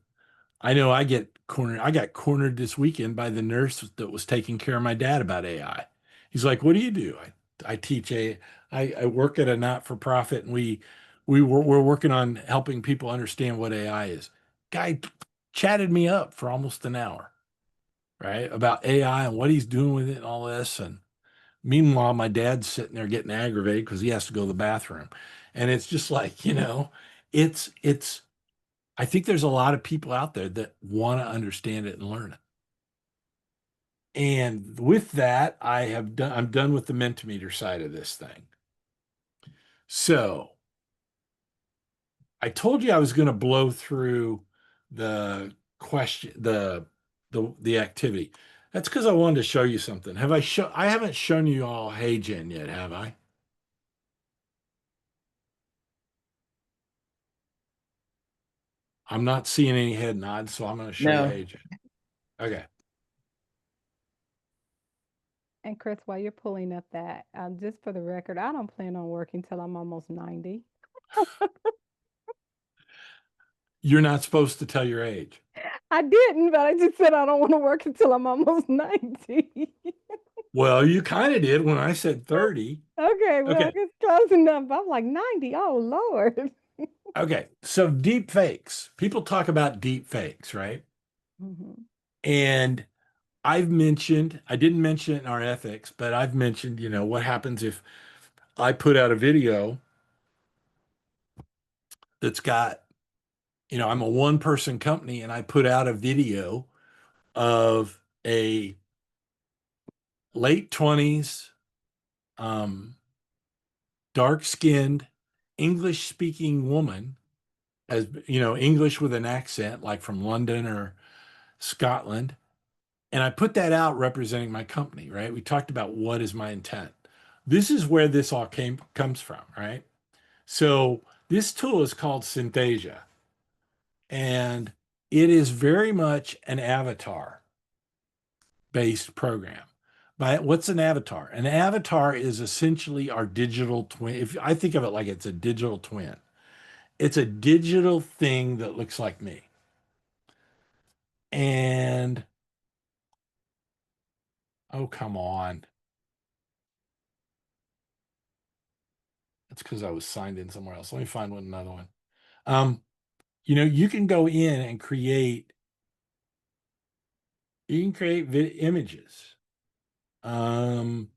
I know I got cornered this weekend by the nurse that was taking care of my dad about AI. He's like, "What do you do?" I teach I work at a not-for-profit, and we're working on helping people understand what AI is. Guy chatted me up for almost an hour, right? About AI and what he's doing with it and all this. And meanwhile, my dad's sitting there getting aggravated because he has to go to the bathroom. And it's just like, it's I think there's a lot of people out there that want to understand it and learn it. And with that, I'm done with the Mentimeter side of this thing. So I told you I was going to blow through the question, the activity. That's because I wanted to show you something. I haven't shown you all HeyGen yet, have I? I'm not seeing any head nods, so I'm going to show you No. HeyGen. Okay. And Chris, while you're pulling up that, just for the record, I don't plan on working till I'm almost 90. You're not supposed to tell your age. I didn't, but I just said I don't want to work until I'm almost 90. Well, you kind of did when I said 30. Okay, well, Okay. it's close enough. I'm like 90. Oh, Lord. Okay. So deep fakes. People talk about deep fakes, right? Mhm. And I didn't mention it in our ethics, but I've mentioned, what happens if I put out a video that's got, I'm a one-person company, and I put out a video of a late 20s, dark-skinned, English-speaking woman, as English with an accent, like from London or Scotland. And I put that out representing my company, right? We talked about what is my intent. This is where this all comes from, right? So this tool is called Synthesia, and it is very much an avatar-based program. But what's an avatar? An avatar is essentially our digital twin. If I think of it like it's a digital twin, it's a digital thing that looks like me. And oh, come on. That's because I was signed in somewhere else. Let me find another one. You can go in and create images of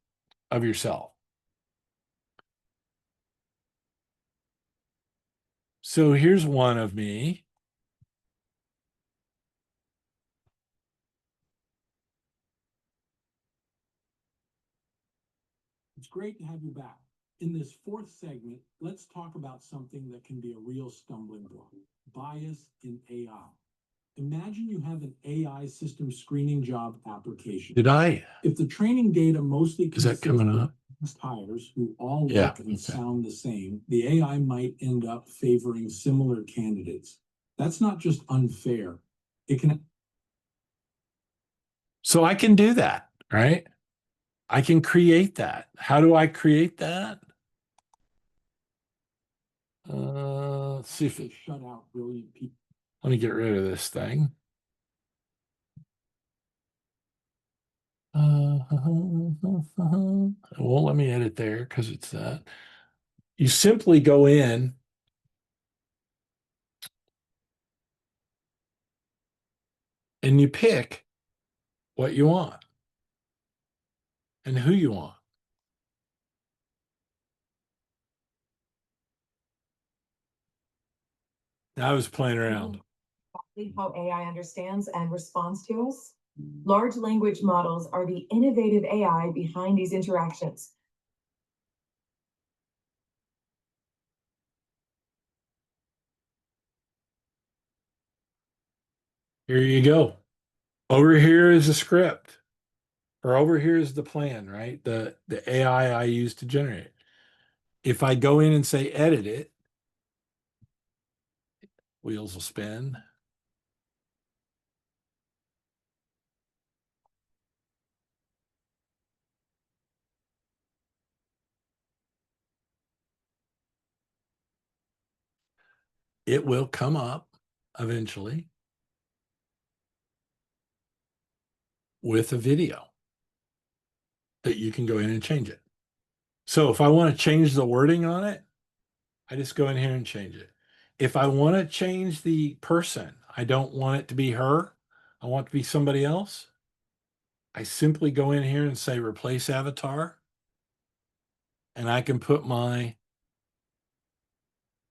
yourself. So here's one of me. It's great to have you back. In this fourth segment, let's talk about something that can be a real stumbling block: bias in AI. Imagine you have an AI system screening job application. If the training data mostly Is that coming up? past hires who all look and sound the same, the AI might end up favoring similar candidates. That's not just unfair. It can. So I can do that, right? I can create that. How do I create that? Let's see if it shut out brilliant people. Let me get rid of this thing. It won't let me edit there because it's that. You simply go in and you pick what you want and who you want. I was playing around. How AI understands and responds to us. Large language models are the innovative AI behind these interactions. Here you go. Over here is a script, or over here is the plan, right? The AI I use to generate. If I go in and say edit it, wheels will spin. It will come up eventually with a video that you can go in and change it. So if I want to change the wording on it, I just go in here and change it. If I want to change the person, I don't want it to be her, I want it to be somebody else, I simply go in here and say replace avatar, and I can put my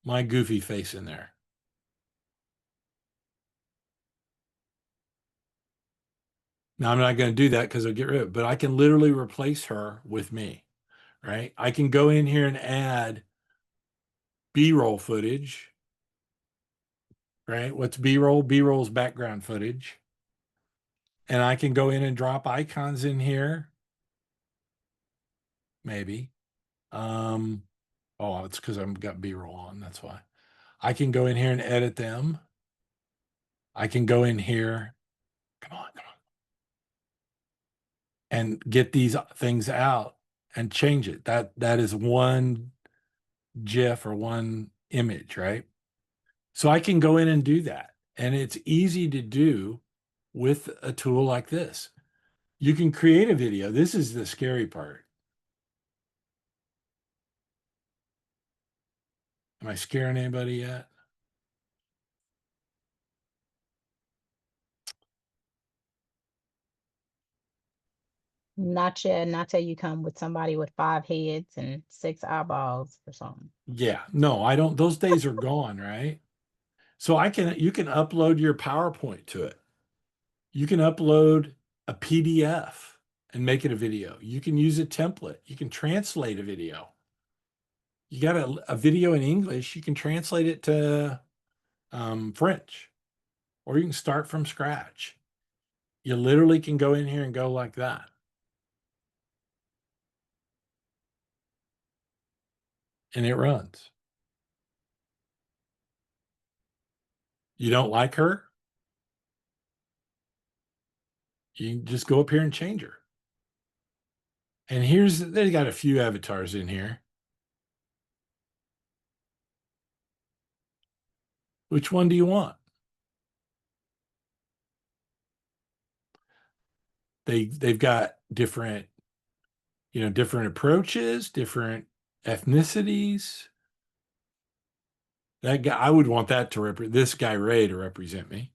goofy face in there. Now I'm not going to do that because I'll get rid of it, but I can literally replace her with me, right? I can go in here and add B-roll footage, right? What's B-roll? B-roll is background footage. And I can go in and drop icons in here. Maybe. Oh, it's because I've got B-roll on. That's why. I can go in here and edit them. I can go in here. Come on. And get these things out and change it. That is one GIF or one image, right? So I can go in and do that. And it's easy to do with a tool like this. You can create a video. This is the scary part. Am I scaring anybody yet? Not yet, not till you come with somebody with 5 heads and 6 eyeballs or something. Yeah, no, I don't. Those days are gone, right? So you can upload your PowerPoint to it. You can upload a PDF and make it a video. You can use a template. You can translate a video. You got a video in English, you can translate it to French, or you can start from scratch. You literally can go in here and go like that. And it runs. You don't like her? You can just go up here and change her. And they got a few avatars in here. Which one do you want? They've got different, different approaches, different ethnicities. That guy, I would want that to this guy Ray to represent me.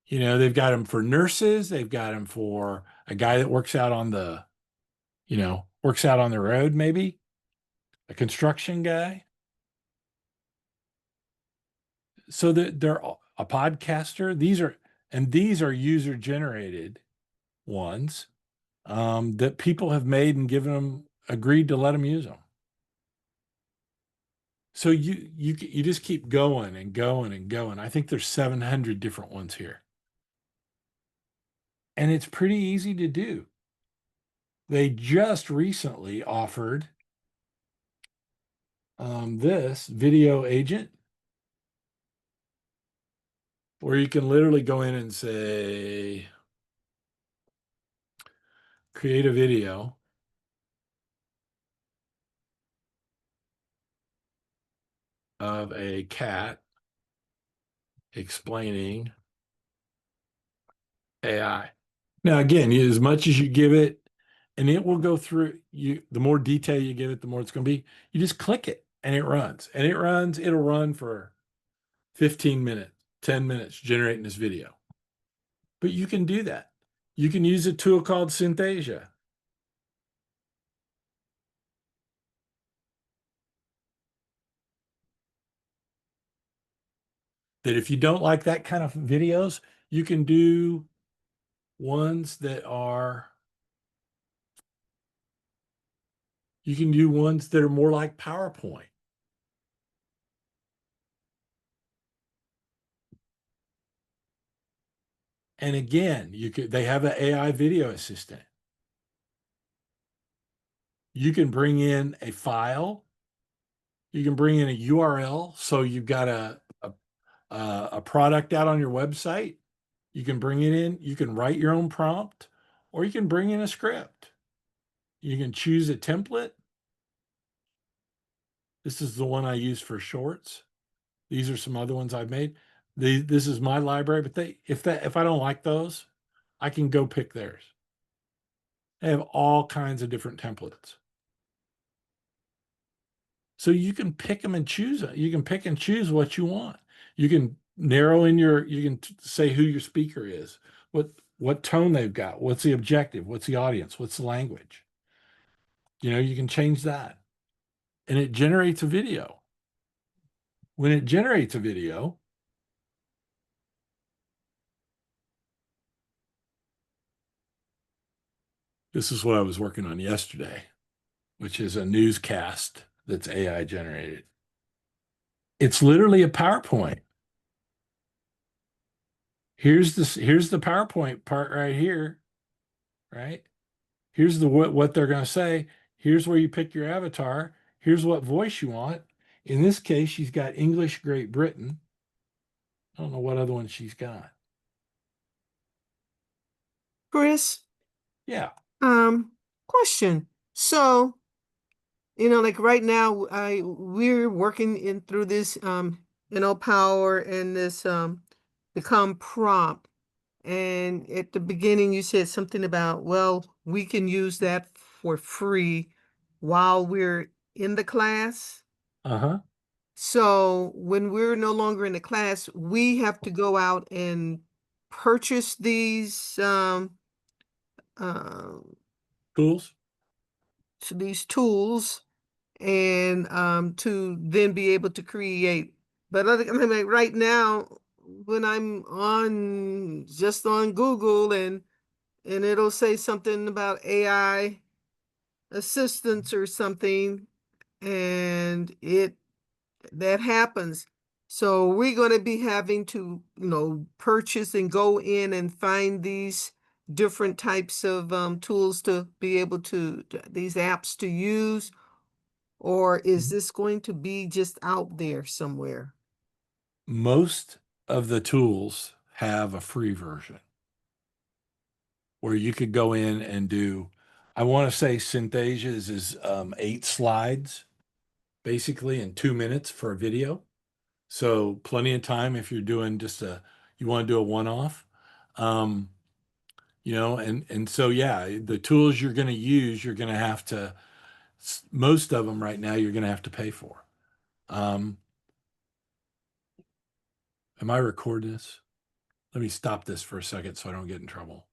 They've got him for nurses. They've got him for a guy that works out on the road, maybe a construction guy. So that they're a podcaster. These are user generated ones that people have made and agreed to let them use them. So you just keep going and going and going. I think there's 700 different ones here. And it's pretty easy to do. They just recently offered this video agent, where you can literally go in and say, create a video of a cat explaining AI. Now, again, as much as you give it, and it will go through you, the more detail you give it, the more it's going to be. You just click it and it runs. And it'll run for 15 minutes, 10 minutes generating this video. But you can do that. You can use a tool called Synthesia. That if you don't like that kind of videos, you can do ones that are more like PowerPoint. And again, they have an AI video assistant. You can bring in a file. You can bring in a URL. So you've got a product out on your website. You can bring it in. You can write your own prompt, or you can bring in a script. You can choose a template. This is the one I use for shorts. These are some other ones I've made. This is my library, but if I don't like those, I can go pick theirs. They have all kinds of different templates. So you can pick them and choose it. You can pick and choose what you want. You can narrow in you can say who your speaker is, what tone they've got, what's the objective, what's the audience, what's the language. You can change that. And it generates a video. When it generates a video, this is what I was working on yesterday, which is a newscast that's AI generated. It's literally a PowerPoint. Here's the PowerPoint part right here, right? Here's what they're going to say. Here's where you pick your avatar. Here's what voice you want. In this case, she's got English Great Britain. I don't know what other one she's got. Chris, Yeah. question. So, like right now, we're working through this Power and this Become Prompt. And at the beginning, you said something about, well, we can use that for free while we're in the class. Uh-huh. So when we're no longer in the class, we have to go out and purchase these Tools. to these tools and to then be able to create. But I mean, like right now, when I'm just on Google and it'll say something about AI assistance or something, and that happens. So we're going to be having to, purchase and go in and find these different types of tools to be able these apps to use, or is this going to be just out there somewhere? Most of the tools have a free version where you could go in and do, I want to say Synthesia's is 8 slides basically in 2 minutes for a video. So plenty of time if you're doing you want to do a one-off. And so, yeah, the tools you're going to use, you're going to have to, most of them right now, you're going to have to pay for. Am I recording this? Let me stop this for a second so I don't get in trouble.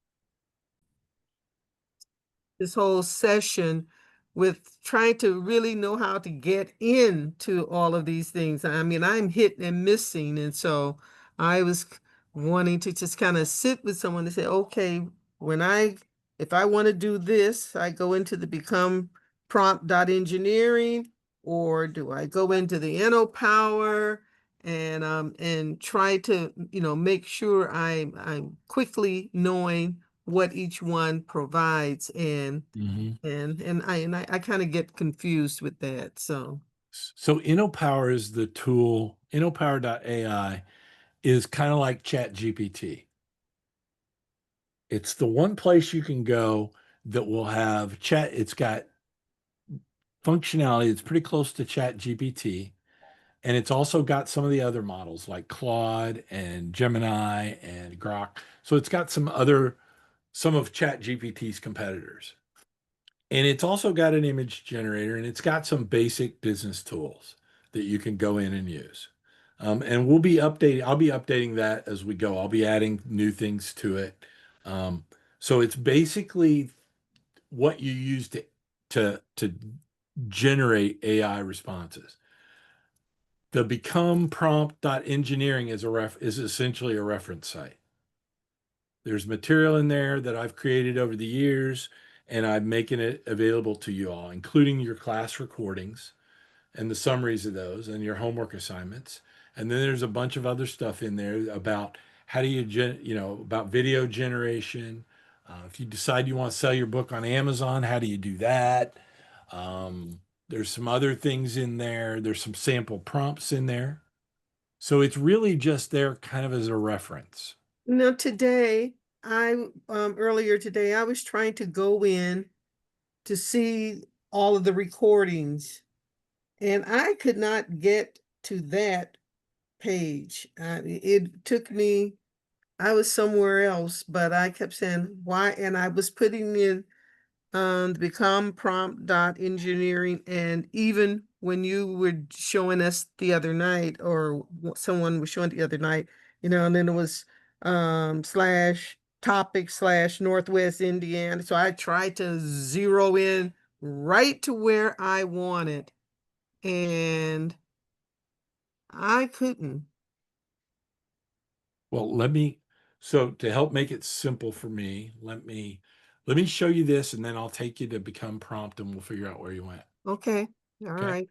This whole session with trying to really know how to get into all of these things. I mean, I'm hitting and missing. And so I was wanting to just kind of sit with someone to say, okay, if I want to do this, I go into the become prompt.engineering, or do I go into the InnoPower and try to, make sure I'm quickly knowing what each one provides, and I kind of get confused with that. So InnoPower is the tool. InnoPower.ai is kind of like ChatGPT. It's the one place you can go that will have chat. It's got functionality. It's pretty close to ChatGPT. And it's also got some of the other models like Claude and Gemini and Grok. So it's got some of ChatGPT's competitors. And it's also got an image generator, and it's got some basic business tools that you can go in and use. And I'll be updating that as we go. I'll be adding new things to it. So it's basically what you use to generate AI responses. The become prompt.engineering is essentially a reference site. There's material in there that I've created over the years, and I'm making it available to you all, including your class recordings and the summaries of those and your homework assignments. And then there's a bunch of other stuff in there about how do you, about video generation. If you decide you want to sell your book on Amazon, how do you do that? There's some other things in there. There's some sample prompts in there. So it's really just there kind of as a reference. Today, earlier today, I was trying to go in to see all of the recordings, and I could not get to that page. It took me, I was somewhere else, but I kept saying why, and I was putting in the become prompt.engineering, and even when you were showing us the other night, or someone was showing the other night, and then it was /topic/Northwest Indiana. So I tried to zero in right to where I wanted, and I couldn't. Well, so to help make it simple for me, let me show you this, and then I'll take you to become prompt, and we'll figure out where you went. Okay. All right.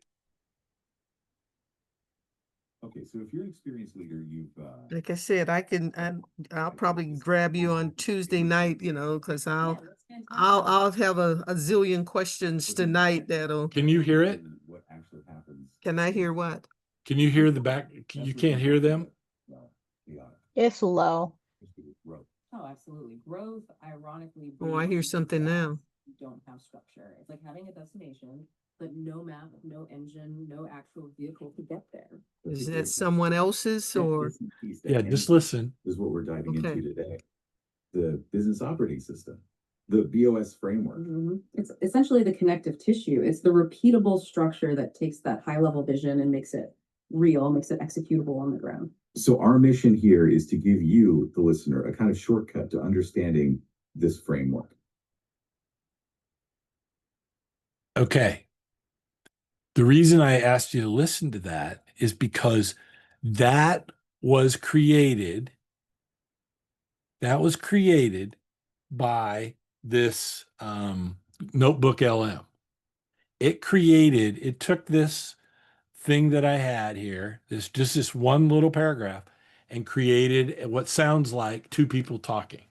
Okay, so if you're an experienced leader, like I said, I'll probably grab you on Tuesday night, because I'll have a zillion questions tonight that'll. Can you hear it? What actually happens? Can I hear what? Can you hear the back? You can't hear them? It's low. Oh, absolutely. Growth, ironically. Oh, I hear something now. You don't have structure. It's like having a destination, but no map, no engine, no actual vehicle to get there. Is that someone else's, or? Yeah, just listen. Is what we're diving Okay. into today. The business operating system, the BOS framework. It's essentially the connective tissue. It's the repeatable structure that takes that high level vision and makes it real, makes it executable on the ground. So our mission here is to give you, the listener, a kind of shortcut to understanding this framework. Okay. The reason I asked you to listen to that is because that was created, that was created by this Notebook LM. It took this thing that I had here, this one little paragraph, and created what sounds like two people talking.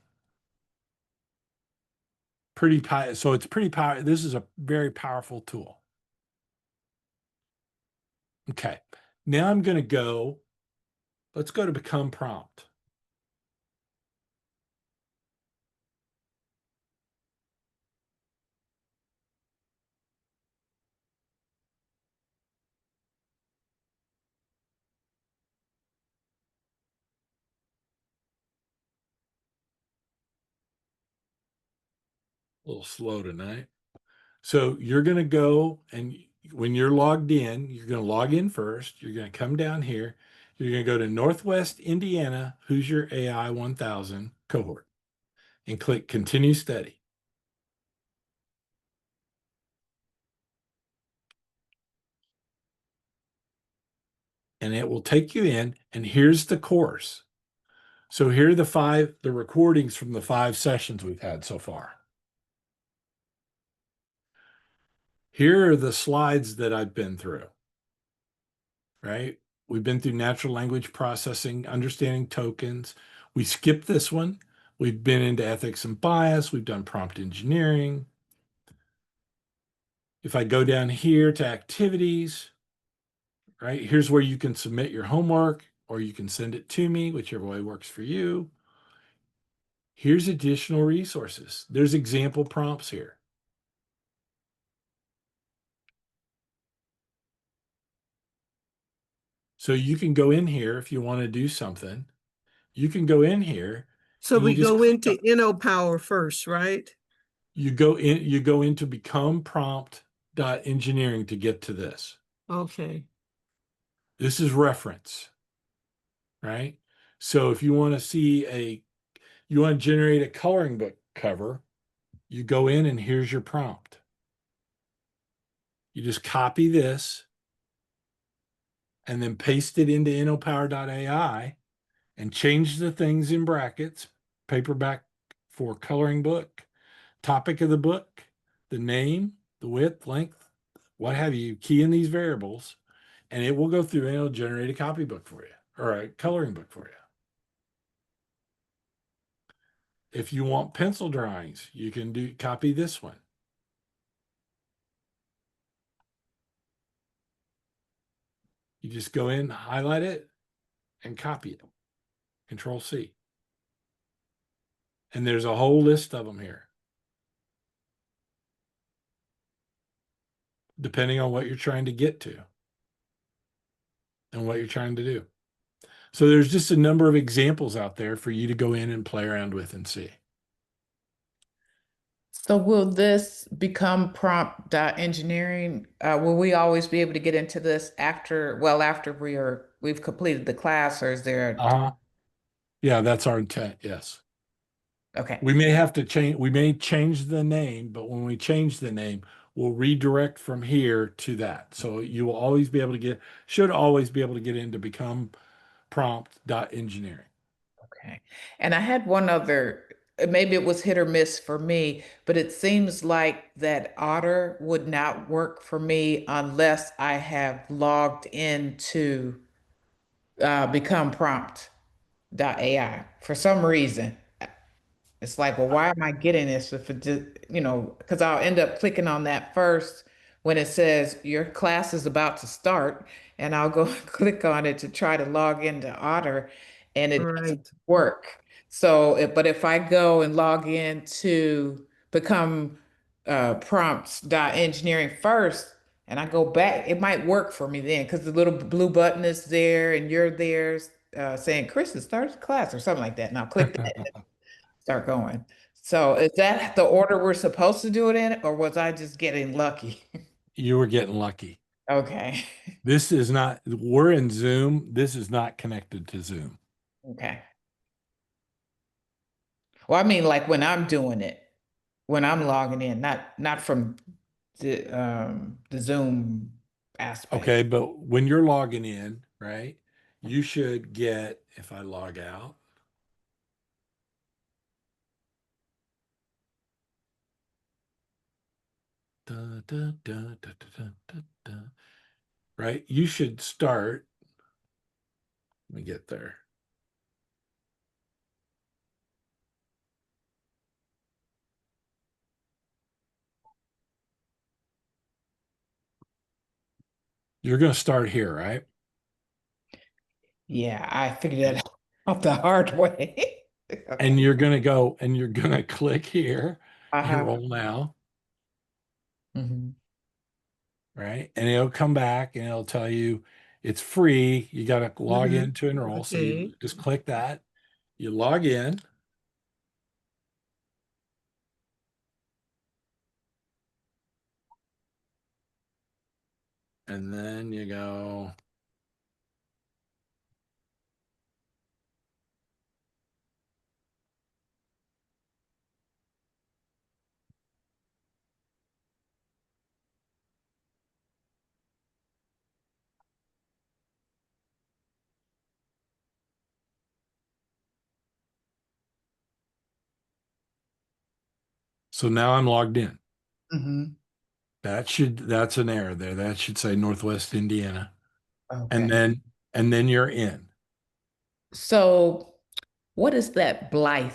So it's pretty powerful. This is a very powerful tool. Okay, now I'm going to go, let's go to become prompt. A little slow tonight. So you're going to go, and when you're logged in, you're going to log in first. You're going to come down here. You're going to go to Northwest Indiana Hoosier AI 1000 cohort and click Continue Study. And it will take you in, and here's the course. So here are the recordings from the 5 sessions we've had so far. Here are the slides that I've been through, right? We've been through natural language processing, understanding tokens. We skipped this one. We've been into ethics and bias. We've done prompt engineering. If I go down here to activities, right, here's where you can submit your homework, or you can send it to me, whichever way works for you. Here's additional resources. There's example prompts here. So you can go in here if you want to do something. You can go in here. So and we you just go click into on- InnoPower first, right? you go into become prompt.engineering to get to this. Okay. This is reference, right? So if you want to generate a coloring book cover, you go in and here's your prompt. You just copy this and then paste it into InnoPower.ai and change the things in brackets, paperback for coloring book, topic of the book, the name, the width, length, what have you, key in these variables, and it will go through and it'll generate a copybook for you or a coloring book for you. If you want pencil drawings, you can copy this one. You just go in, highlight it, and copy it. Control C. And there's a whole list of them here, depending on what you're trying to get to and what you're trying to do. So there's just a number of examples out there for you to go in and play around with and see. So will this become prompt.engineering? Will we always be able to get into this after we've completed the class, or is there? Yeah, that's our intent. Yes. Okay. We may change the name, but when we change the name, we'll redirect from here to that. So you will always be able to should always be able to get into become prompt.engineering. Okay. And I had one other, maybe it was hit or miss for me, but it seems like that Otter would not work for me unless I have logged into become prompt.ai for some reason. It's like, well, why am I getting this if it just, because I'll end up clicking on that first when it says your class is about to start, and I'll go click on it to try to log into Otter, and it doesn't Right. work. So, but if I go and log in to become prompts.engineering first, and I go back, it might work for me then because the little blue button is there and you're there saying Chris has started class or something like that. And I'll click that and start going. So is that the order we're supposed to do it in, or was I just getting lucky? You were getting lucky. Okay. We're in Zoom. This is not connected to Zoom. Okay. Well, I mean, like when I'm doing it, when I'm logging in, not from the Zoom aspect. Okay, but when you're logging in, right, you should get, if I log out, da, da, da, da, da, da, da, right, you should start. Let me get there. You're going to start here, right? Yeah, I figured that out the hard way. And you're going to go and you're going to click here, Uh-huh. enroll now, Mhm. right? And it'll come back and it'll tell you it's free. You got to log in to enroll. So you Okay. just click that, you log in. And then you go, so now I'm logged in. Mhm. That's an error there. That should say Northwest Indiana. Okay. And then you're in. So what is that Blythe?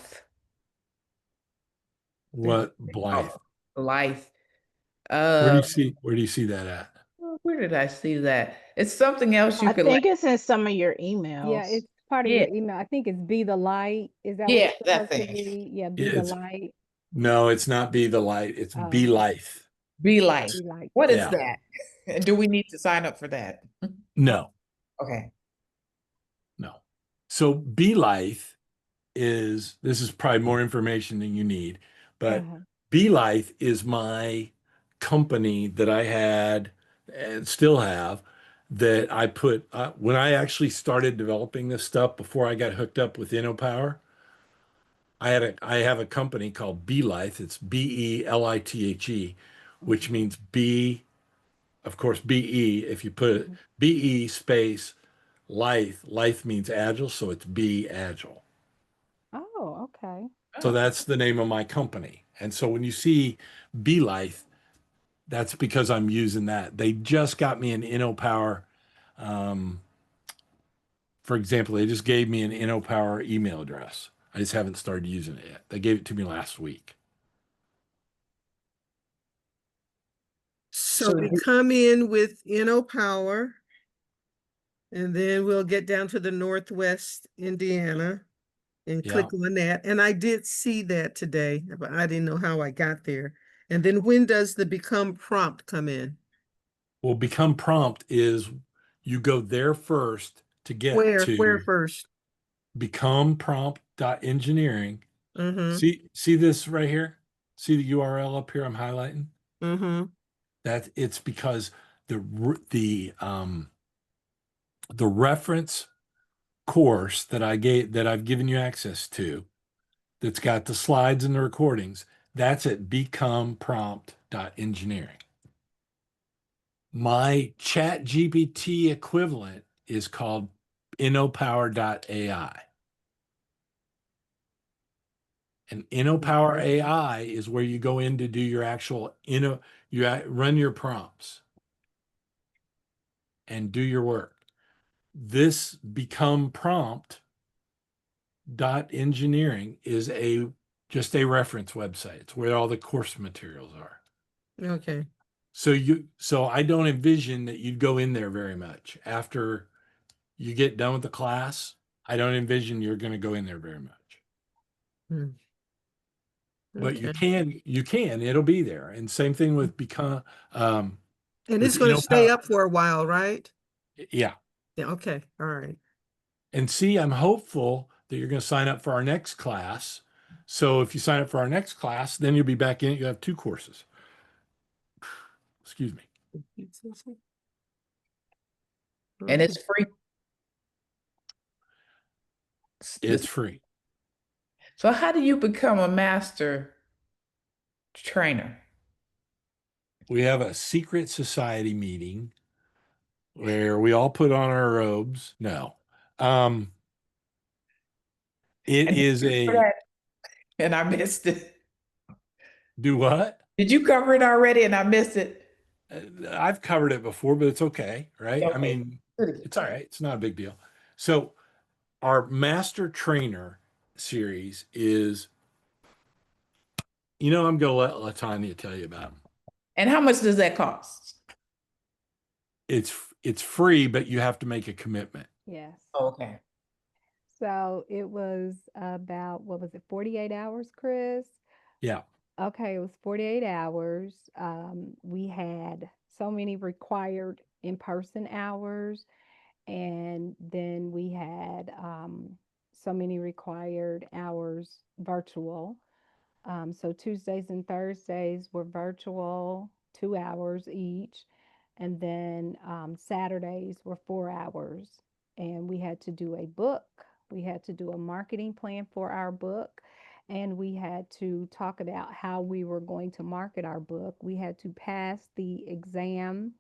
What Blythe? Oh, Blythe. Where do you see that at? Where did I see that? It's something else you I could think like. it's in some of your Yeah, emails. it's part of Yeah, your email. I think it's Be the Light. Is that what yeah, it's that supposed to thing. be? Yeah, Be the It's Light. no, it's not Be the Light. It's Be Oh, Life. Be like, Be Light. what is Yeah. that? And do we need to sign up for that? No, Okay. no. So Be Life this is probably more information than you need, but Uh-huh. Be Life is my company that I had and still have that I put when I actually started developing this stuff before I got hooked up with InnoPower. I have a company called Be Life. It's Belithe, which means B, of course, BE. If you put it BE space life means agile, so it's Be Agile. Oh, okay. So Oh, that's the name of my company. And so when you see Be Life, that's because I'm using that. They just got me an InnoPower. Um, for example, they just gave me an InnoPower email address. I just haven't started using it yet. They gave it to me last week. So so we come in with Power, and then we'll get down to the Northwest Indiana and Yeah. click on that. And I did see that today, but I didn't know how I got there. And then when does the become prompt come in? Well, become prompt is you go there first to get Where to first? become prompt.engineering. Mm-hmm. See this right here? See the URL up here I'm highlighting? Mm-hmm. That it's because the reference course that I've given you access to that's got the slides and the recordings, that's at becomeprompt.engineering. My chat GPT equivalent is called InnoPower.ai. And InnoPower AI is where you go in to do your actual run your prompts and do your work. This become prompt dot engineering is just a reference website. It's where all the course materials are. Okay. So I don't envision that you'd go in there very much after you get done with the class. I don't envision you're going to go in there very much. Hmm. But Okay. you can, it'll be there. And same thing with And with it's going to stay InnoPower. up for a while, right? Yeah. Yeah. Okay. All right. And see, I'm hopeful that you're going to sign up for our next class. So if you sign up for our next class, then you'll be back in it. You have 2 courses. Excuse me. and Okay. it's free. It's free. So how do you become a master trainer? We have a secret society meeting where we all put on our robes. No. It And is and I missed it. do what? Did you cover it already and I missed it? I've covered it before, but it's okay, right? I Okay. mean, it's all right. It's not a big deal. So our master trainer series is, I'm going to let Latanya tell you about them. And how much does that cost? It's free, but you have to make a commitment. Yes. Okay. So it was about, what was it, 48 hours, Chris? Yeah. Okay, it was 48 hours. We had so many required in-person hours, and then we had so many required hours virtual. So Tuesdays and Thursdays were virtual, 2 hours each. And then Saturdays were 4 hours. And we had to do a book. We had to do a marketing plan for our book. And we had to talk about how we were going to market our book. We had to pass the exam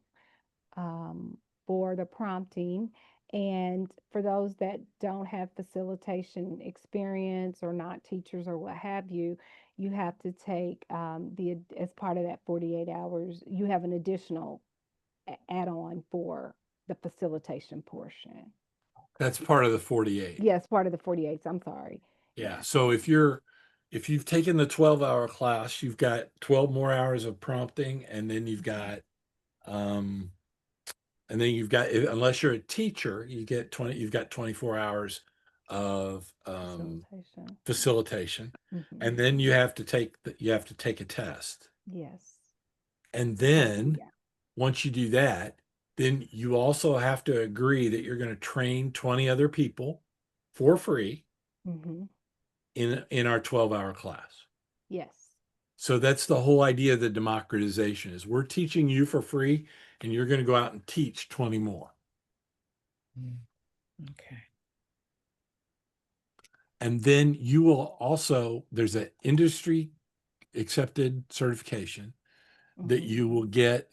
um, for the prompting. And for those that don't have facilitation experience or not teachers or what have you, you have to take as part of that 48 hours, you have an additional add-on for the facilitation portion. That's part of the 48. Yes, part of the 48. I'm sorry. Yeah. So if you've taken the 12-hour class, you've got 12 more hours of prompting, and then you've got unless you're a teacher, you've got 24 hours of facilitation. Mm-hmm. And then you have to take a test. Yes. And then once you do that, then you also have to agree that you're going to train 20 other people for free Mm-hmm. in our 12-hour class. Yes. So that's the whole idea of the democratization is we're teaching you for free, and you're going to go out and teach 20 more. Okay. And then you will also, there's an industry accepted certification that you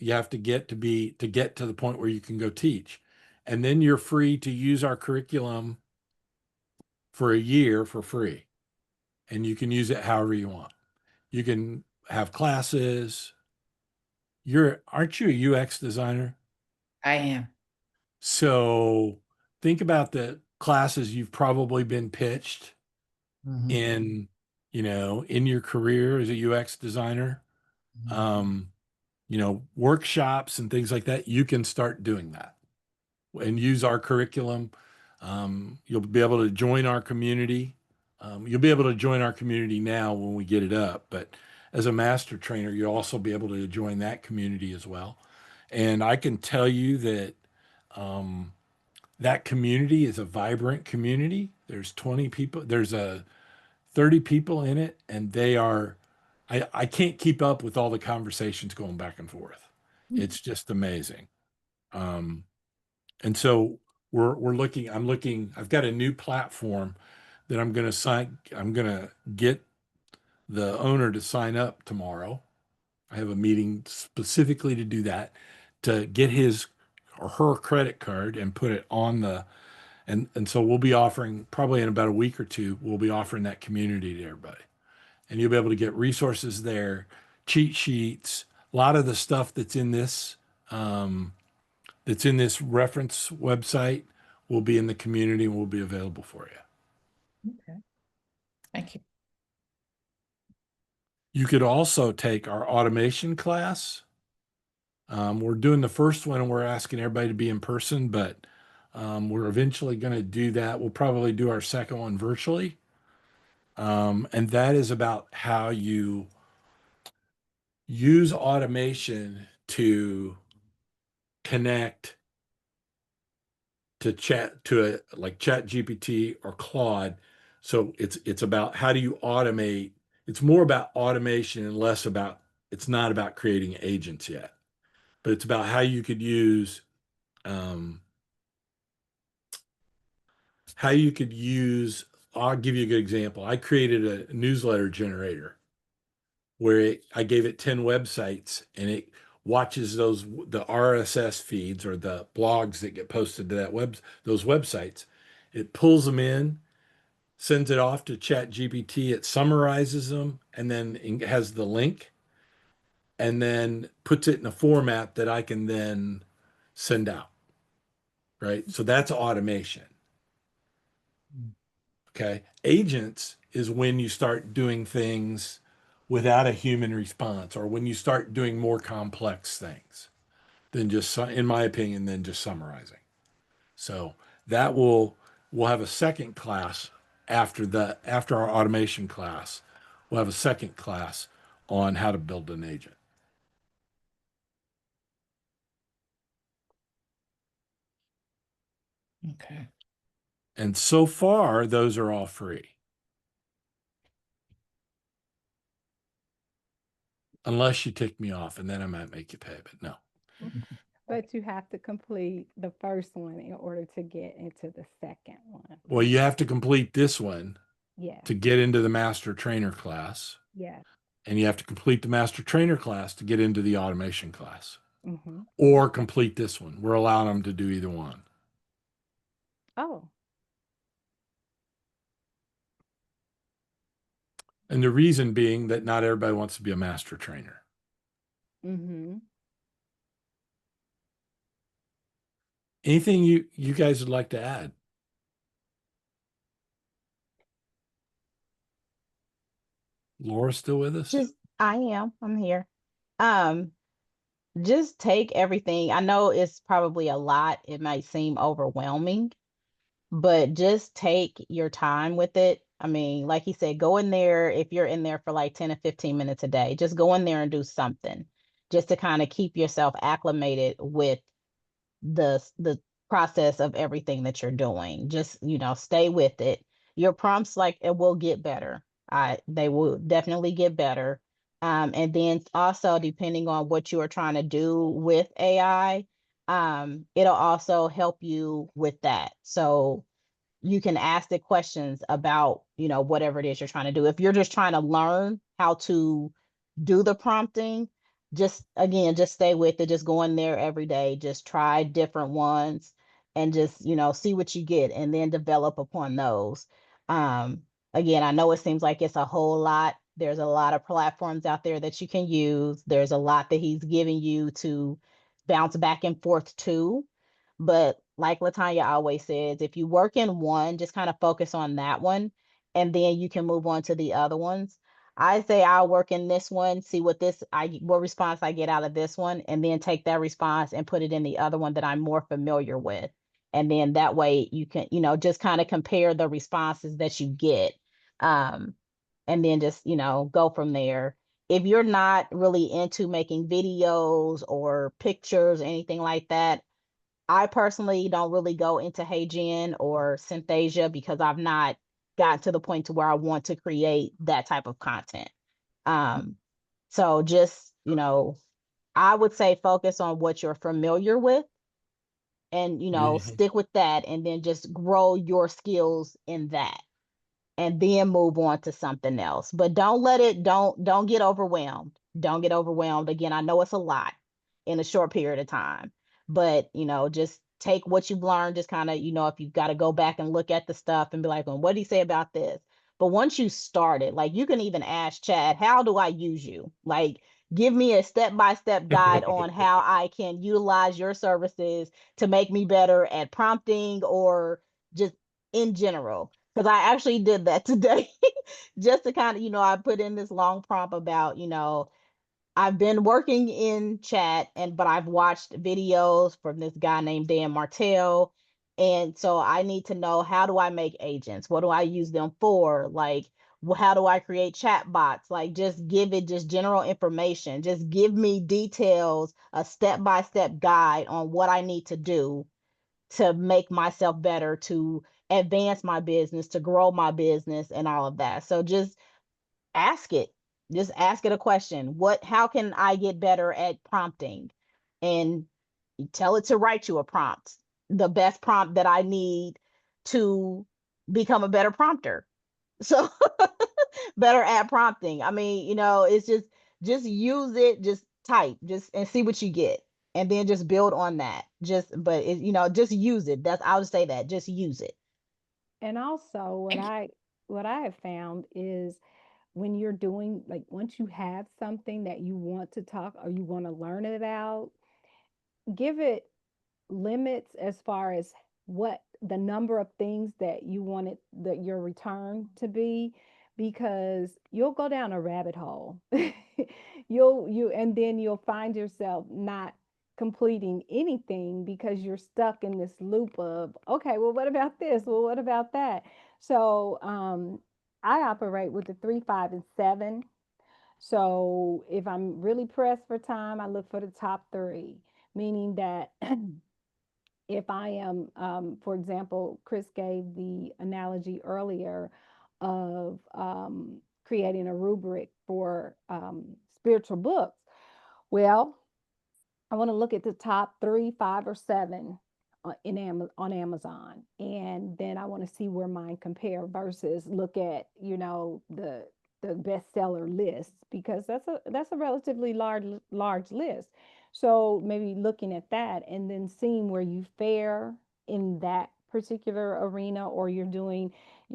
have to get to get to the point where you can go teach. And then you're free to use our curriculum for a year for free. And you can use it however you want. You can have classes. Aren't you a UX designer? I am. So think about the classes you've probably been pitched in your career as a UX designer. Workshops and things like that. You can start doing that and use our curriculum. You'll be able to join our community. You'll be able to join our community now when we get it up, but as a master trainer, you'll also be able to join that community as well. And I can tell you that that community is a vibrant community. There's 20 people, there's 30 people in it, and I can't keep up with all the conversations going back and forth. It's just amazing. And so I've got a new platform that I'm going to get the owner to sign up tomorrow. I have a meeting specifically to do that, to get his or her credit card and put it on and so we'll be offering, probably in about a week or two, we'll be offering that community to everybody. And you'll be able to get resources there, cheat sheets, a lot of the stuff that's in this reference website will be in the community and will be available for you. Okay. Thank you. You could also take our automation class. We're doing the first one and we're asking everybody to be in person, but we're eventually going to do that. We'll probably do our second one virtually. And that is about how you use automation to connect to like Chat GPT or Claude. So it's about how do you automate. It's more about automation and less about, it's not about creating agents yet, but it's about how you could use I'll give you a good example. I created a newsletter generator where I gave it 10 websites, and watches the RSS feeds or the blogs that get posted to those websites. It pulls them in, sends it off to ChatGPT. It summarizes them, and then it has the link, and then puts it in a format that I can then send out. Right. So that's automation. Okay. Agents is when you start doing things without a human response, or when you start doing more complex things than just, in my opinion, than just summarizing. So that we'll have a second class after our automation class. We'll have a second class on how to build an agent. Okay. And so far, those are all free. Unless you tick me off, and then I might make you pay, but no. But you have to complete the first one in order to get into the second one. Well, you have to complete this one Yeah. to get into the master trainer class. Yeah. And you have to complete the master trainer class to get into the automation class. Mm-hmm. Or complete this one. We're allowing them to do either one. Oh. And the reason being that not everybody wants to be a master trainer. Mm-hmm. Anything you guys would like to add? Laura still with us? I'm here. Just take everything. I know it's probably a lot. It might seem overwhelming, but just take your time with it. I mean, like he said, go in there. If you're in there for like 10 or 15 minutes a day, just go in there and do something just to kind of keep yourself acclimated with the process of everything that you're doing. Just, stay with it. Your prompts, like, it will get better. They will definitely get better. And then also, depending on what you are trying to do with AI, it'll also help you with that. So you can ask the questions about, whatever it is you're trying to do. If you're just trying to learn how to do the prompting, just stay with it. Just go in there every day. Just try different ones and just, see what you get and then develop upon those. Um, Again, I know it seems like it's a whole lot. There's a lot of platforms out there that you can use. There's a lot that he's giving you to bounce back and forth to. But like Latanya always says, if you work in one, just kind of focus on that one, and then you can move on to the other ones. I say I'll work in this one, see what response I get out of this one, and then take that response and put it in the other one that I'm more familiar with. And then that way you can, just kind of compare the responses that you get. And then just, go from there. If you're not really into making videos or pictures, anything like that, I personally don't really go into HeyGen or Synthesia because I've not gotten to the point to where I want to create that type of content. So just, I would say focus on what you're familiar with and, stick with that and then just grow your skills in that and then move on to something else. But don't get overwhelmed. Don't get overwhelmed. Again, I know it's a lot in a short period of time, but just take what you've learned, just kind of, if you've got to go back and look at the stuff and be like, well, what did he say about this? But once you start it, like, you can even ask Chad, how do I use you? Like, give me a step-by-step guide on how I can utilize your services to make me better at prompting or just in general. Because I actually did that today just to kind of, I put in this long prompt about, I've been working in chat but I've watched videos from this guy named Dan Martell. And so I need to know, how do I make agents? What do I use them for? Like, how do I create chat bots? Like, just give it just general information. Just give me details, a step-by-step guide on what I need to do to make myself better, to advance my business, to grow my business and all of that. So just ask it. Just ask it a question. How can I get better at prompting? And tell it to write you a prompt, the best prompt that I need to become a better prompter. So better at prompting. I mean, it's just use it, just type just and see what you get, and then just build on that. But just use it. I'll just say that, just use it. And also what I have found is when you're doing, like, once you have something that you want to talk or you want to learn it out, give it limits as far as what the number of things that you wanted your return to be, because you'll go down a rabbit hole. And then you'll find yourself not completing anything because you're stuck in this loop of, okay, well, what about this, well, what about that? So I operate with the 3, 5, and 7. So if I'm really pressed for time, I look for the top three, meaning that if I am, for example, Chris gave the analogy earlier of creating a rubric for spiritual books. Well, I want to look at the top 3, 5, or 7 on Amazon, and then I want to see where mine compare versus look at the bestseller lists, because that's a relatively large list. So maybe looking at that and then seeing where you fare in that particular arena, or you're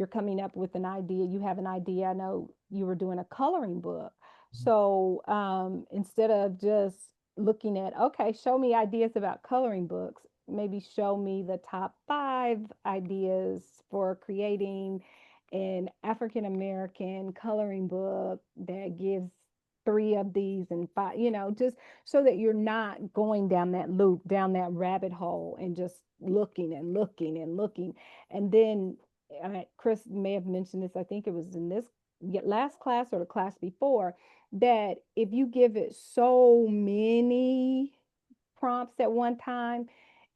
coming up with an idea. You have an idea. I know you were doing a coloring book. So instead of just looking at, okay, show me ideas about coloring books, maybe show me the top 5 ideas for creating an African American coloring book that gives 3 of these and 5, just so that you're not going down that loop, down that rabbit hole, and just looking and looking and looking. And then Chris may have mentioned this, I think it was in this last class or the class before, that if you give it so many prompts at one time,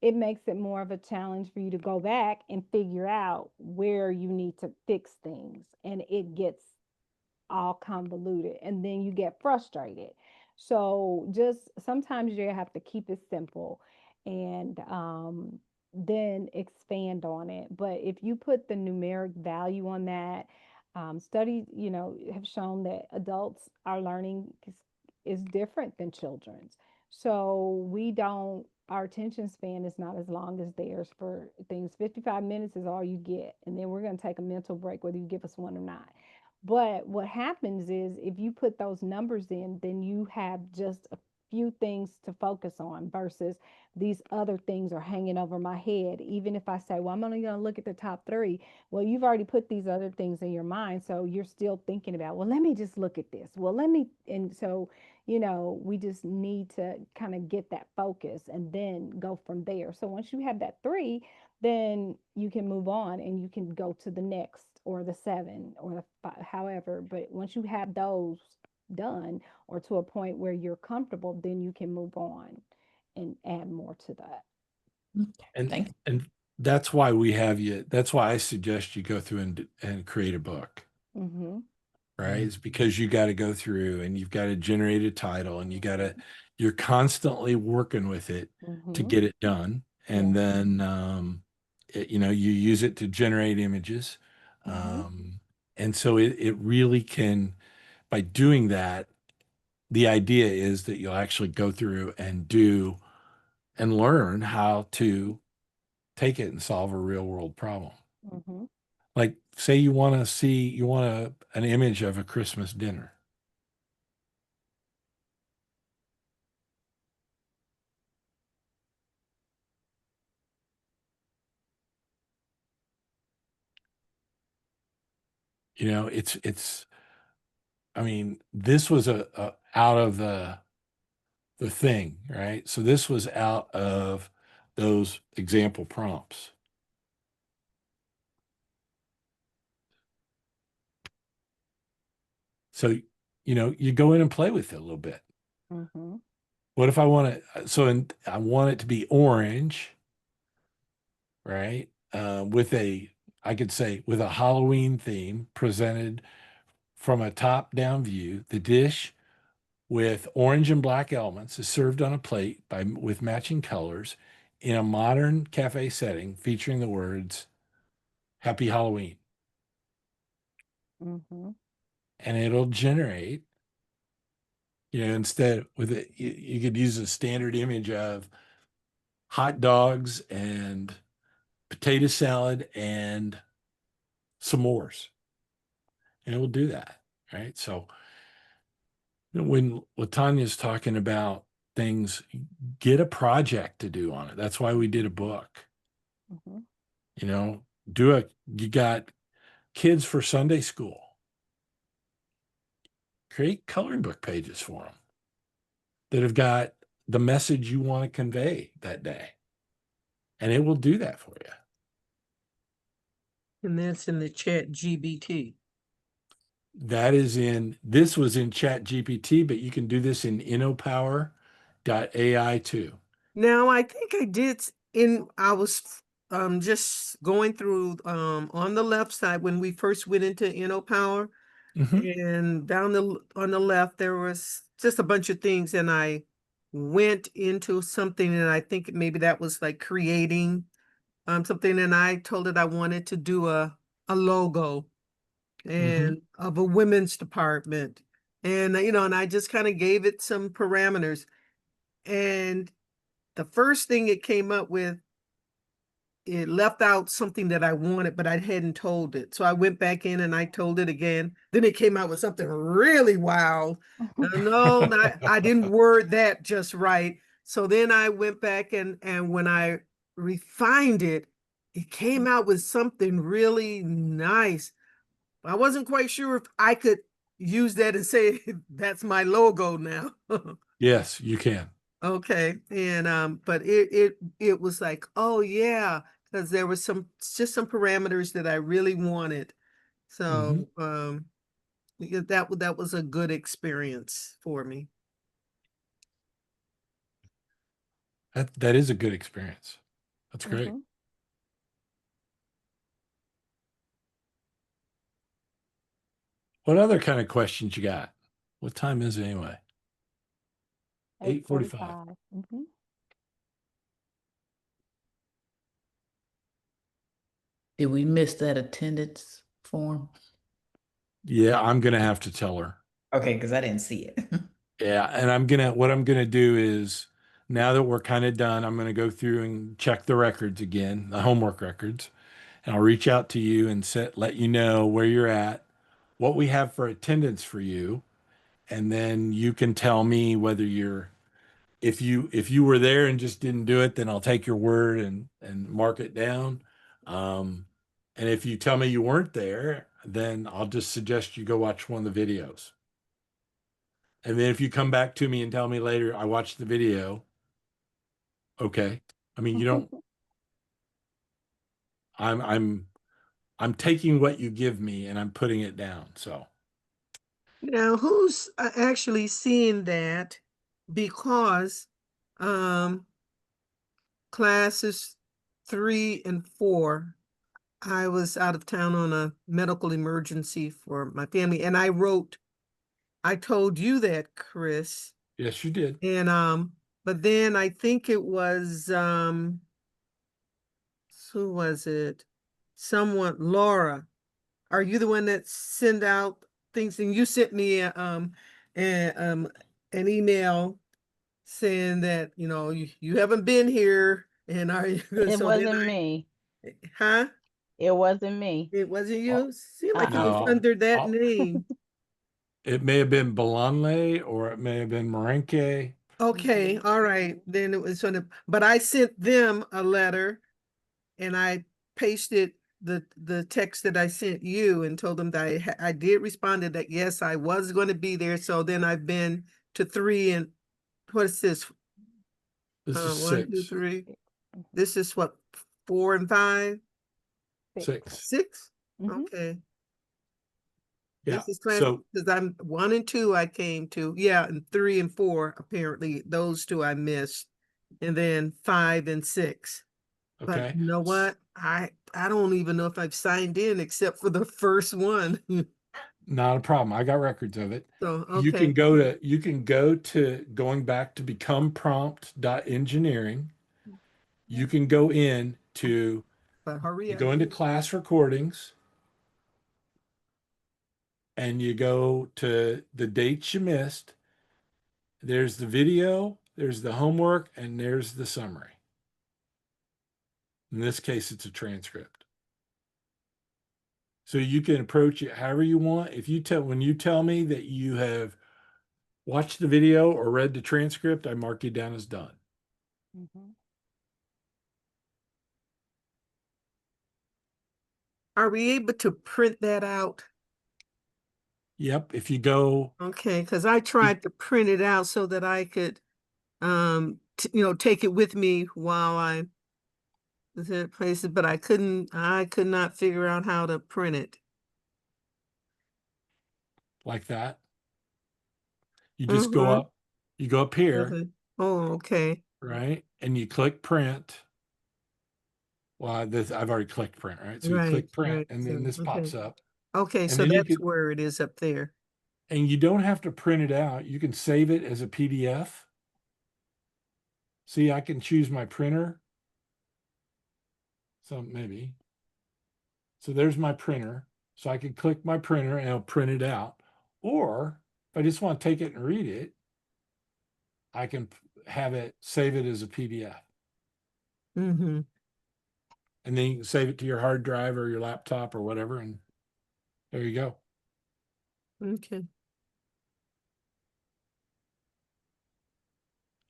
it makes it more of a challenge for you to go back and figure out where you need to fix things. And it gets all convoluted and then you get frustrated. So just sometimes you have to keep it simple and then expand on it. But if you put the numeric value on that, studies, have shown that adults, our learning is different than children's. So our attention span is not as long as theirs for things. 55 minutes is all you get. And then we're going to take a mental break, whether you give us one or not. But what happens is if you put those numbers in, then you have just a few things to focus on versus these other things are hanging over my head. Even if I say, well, I'm only going to look at the top 3. Well, you've already put these other things in your mind. So you're still thinking about, well, let me just look at this. Well, and so, we just need to kind of get that focus and then go from there. So once you have that 3, then you can move on and you can go to the next or the 7 or the 5, however. But once you have those done or to a point where you're comfortable, then you can move on and add more to that. Thanks. And that's why we have you. That's why I suggest you go through and create a book. Mm-hmm. Right? It's because you got to go through and you've got to generate a title and you're constantly working with it to Mm-hmm. get it done. And then, you use it to generate images. Mm-hmm. And so it really can, by doing that, the idea is that you'll actually go through and do and learn how to take it and solve a real world problem. Mm-hmm. Like, say you want an image of a Christmas dinner. It's I mean, this was a out of the thing, right? So this was out of those example prompts. So, you go in and play with it a little bit. Mm-hmm. What if I want to, I want it to be orange, right? I could say with a Halloween theme presented from a top-down view. The dish with orange and black elements is served on a plate with matching colors in a modern cafe setting featuring the words Happy Halloween. Mm-hmm. And it'll generate, You know, instead with it, you could use a standard image of hot dogs and potato salad and s'mores, and it will do that, right? So when Latanya's talking about things, get a project to do on it. That's why we did a book. Mhm. You know, you got kids for Sunday school. Create coloring book pages for them that have got the message you want to convey that day. And it will do that for you. And that's in the chat GBT. This was in Chat GPT, but you can do this in InnoPower.ai too. Now, I think I was just going through on the left side when we first went into InnoPower, and on the left there was just a bunch of things, and I went into something, and I think maybe that was like creating something, and I told it I wanted to do a logo and of a women's department, and and I just kind of gave it some parameters, and the first thing it came up with, it left out something that I wanted, but I hadn't told it. So I went back in and I told it again. Then it came out with something really wild. No, I didn't word that just right. So then I went back and when I refined it, it came out with something really nice. I wasn't quite sure if I could use that and say that's my logo now. Yes, you can. Okay. And but it was like, oh yeah, because there was just some parameters that I really wanted. So yeah, that was a good experience for me. That is a good experience. That's great. Mhm. What other kind of questions you got? What time is it anyway? 8:45. 8:45. Mhm. Did we miss that attendance form? Yeah, I'm gonna have to tell her. Okay, because I didn't see it. Yeah, and what I'm gonna do is now that we're kind of done, I'm gonna go through and check the records again, the homework records, and I'll reach out to you and let you know where you're at, what we have for attendance for you, and then you can tell me whether if you were there and just didn't do it, then I'll take your word and mark it down. Um, and if you tell me you weren't there, then I'll just suggest you go watch one of the videos. And then if you come back to me and tell me later, I watched the video, okay. I mean, you don't, I'm, I'm, I'm taking what you give me and I'm putting it down. So Now, who's actually seeing that? Because um classes 3 and 4, I was out of town on a medical emergency for my family, and I told you that, Chris. yes, you did. And but then I think it was who was it? Someone, Laura. Are you the one that sent out things? And you sent me a, an email saying that, you haven't been here and are you It so then wasn't me. huh? It wasn't me. It wasn't Oh, you? Seemed like it was Uh-uh. no, under that I'll- name. it may have been Belanle or it may have been Marenke. Okay, all right. Then it was but I sent them a letter and I pasted the text that I sent you and told them that I did respond to that. Yes, I was going to be there. So then I've been to 3 and what is this? This is 1, 2, six, 3. Mhm. This is what, 4 and 5, 6. 6? Mhm. Okay. Yeah. This is class So because I'm 1 and 2 I came to. Yeah, and 3 and 4 apparently those two I missed, and then 5 and 6. But okay. you know what? I don't even know if I've signed in except for the first one. Not a problem. I got records of it. So You okay. can go to going back to becomeprompt.engineering. You can go in to But hurry you up. go into class recordings and you go to the dates you missed there's the video, there's the homework, and there's the summary. In this case, it's a transcript. So you can approach it however you want. If you when you tell me that you have watched the video or read the transcript, I mark you down as done. Mhm. Are we able to print that out? Yep. If you go, Okay, because I tried to print it out so that I could, take it with me while I visit places, but I could not figure out how to print it. like that, you just go Mhm. up, you go up here, Okay. Oh, okay. right? And you click print. Well, I've already clicked print, right? So you Right, click print, right. and then So, this pops okay. up. Okay, And so then you that's could, where it is up there. and you don't have to print it out. You can save it as a PDF. See, I can choose my printer. So maybe. So there's my printer. So I can click my printer and it'll print it out. Or if I just want to take it and read it, I can have it, save it as a PDF. Mm-hmm. And then you can save it to your hard drive or your laptop or whatever. And there you go. Okay.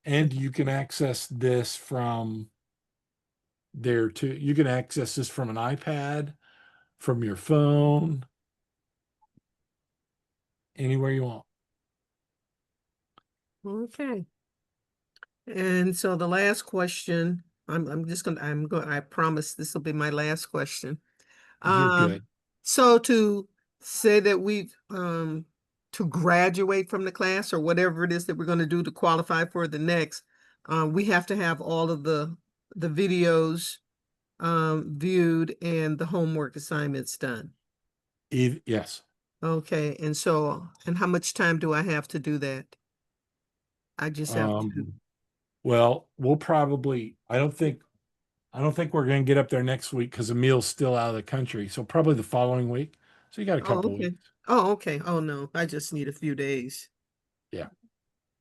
And you can access this from there too. You can access this from an iPad, from your phone, anywhere you want. Okay. And so the last question, I promise this will be my last question. You're good. So to say that to graduate from the class or whatever it is that we're going to do to qualify for the next, we have to have all of the videos viewed and the homework assignments done. Yes. Okay, and how much time do I have to do that? I just have to. Well, we'll probably, I don't think we're going to get up there next week because Emil's still out of the country. So probably the following week. So you got a Oh, couple okay. weeks. Oh, okay. Oh, no, I just need a few days. Yeah.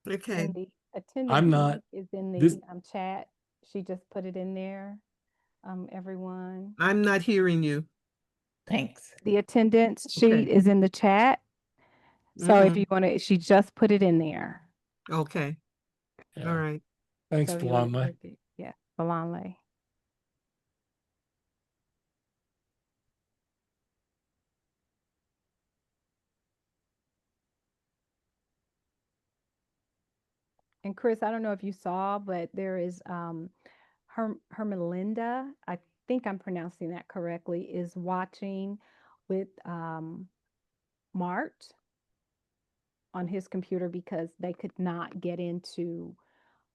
Okay. And the attendance I'm not, link is in this, the chat. She just put it in there. Everyone. I'm not hearing you. Thanks. The attendance Okay. sheet is in the chat. So if Mhm. you want to, she just put it in there. Okay. yeah. All right. Thanks, So if you want to Blonde. click it. Yeah, Balanle. And Chris, I don't know if you saw, but there is her Melinda, I think I'm pronouncing that correctly, is watching with Mart on his computer because they could not get into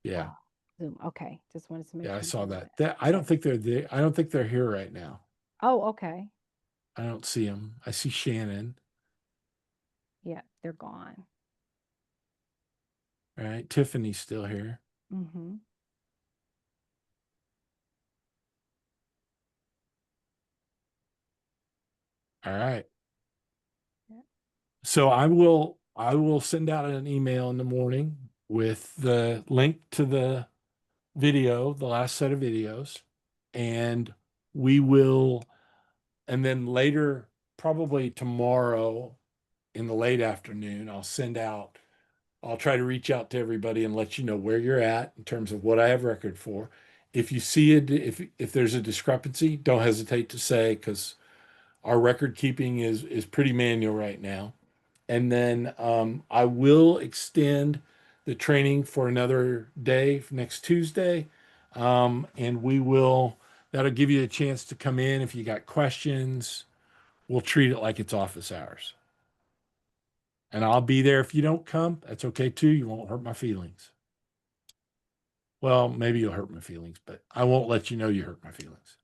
Yeah. Zoom. Okay, just wanted to make Yeah, I sure you saw knew that. I don't Okay. think they're there. I don't think they're here right now. Oh, okay. I don't see them. I see Shannon. Yeah, they're gone. All right. Tiffany's still here. Mm-hmm. All right. Yeah. So I will send out an email in the morning with the link to the video, the last set of videos, and we will, and then later, probably tomorrow in the late afternoon, I'll try to reach out to everybody and let you know where you're at in terms of what I have record for. If you see it, if there's a discrepancy, don't hesitate to say, because our record keeping is pretty manual right now. And then I will extend the training for another day next Tuesday. And that'll give you a chance to come in if you got questions. We'll treat it like it's office hours. And I'll be there if you don't come. That's okay too. You won't hurt my feelings. Well, maybe you'll hurt my feelings, but I won't let you know you hurt my feelings.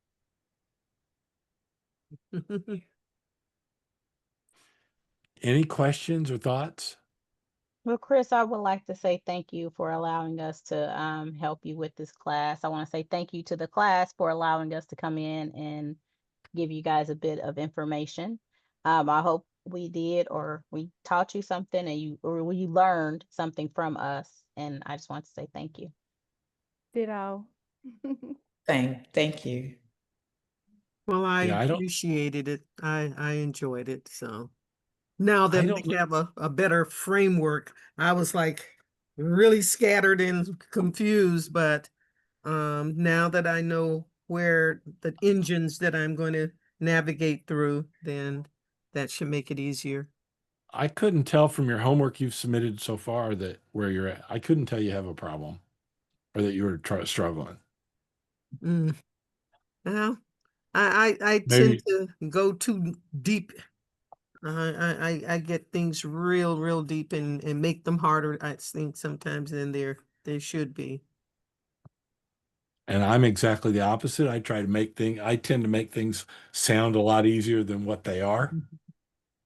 Any questions or thoughts? Well, Chris, I would like to say thank you for allowing us to help you with this class. I want to say thank you to the class for allowing us to come in and give you guys a bit of information. I hope we did, or we taught you something, and you learned something from us. And I just want to say thank you. Ditto. Thank you. Well, I Yeah, I don't- appreciated it. I enjoyed it. So now I that don't we have a better framework, I was like really scattered and confused, but now that I know where the engines that I'm going to navigate through, then that should make it easier. I couldn't tell from your homework you've submitted so far that where you're at. I couldn't tell you have a problem or that you were struggling. Mm. Well, I tend Maybe. to go too deep. I get things real deep and make them harder, I think, sometimes than they should be. And I'm exactly the opposite. I tend to make things sound a lot easier than what they are.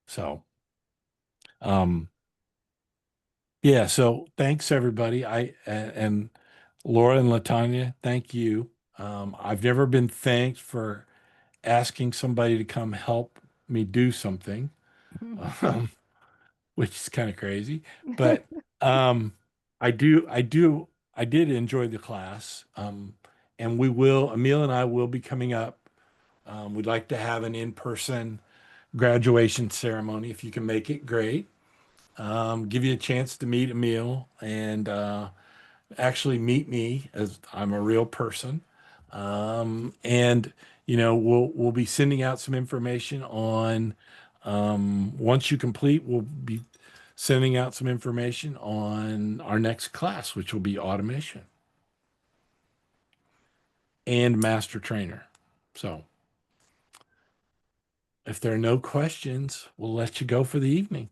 So, um, yeah, so thanks everybody. And Laura and Latanya, thank you. I've never been thanked for asking somebody to come help me do something, um, which is kind of crazy. But um, I did enjoy the class. And Emil and I will be coming up. We'd like to have an in-person graduation ceremony. If you can make it, great. Give you a chance to meet Emil and actually meet me as I'm a real person. And we'll be sending out some information on once you complete, we'll be sending out some information on our next class, which will be automation and master trainer. So if there are no questions, we'll let you go for the evening.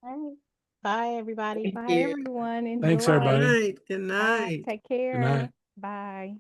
All right. Bye, everybody. Thank Bye, you. everyone. Thanks, Enjoy. Good everybody. night. Good Bye. night. Take Good night. care. Bye.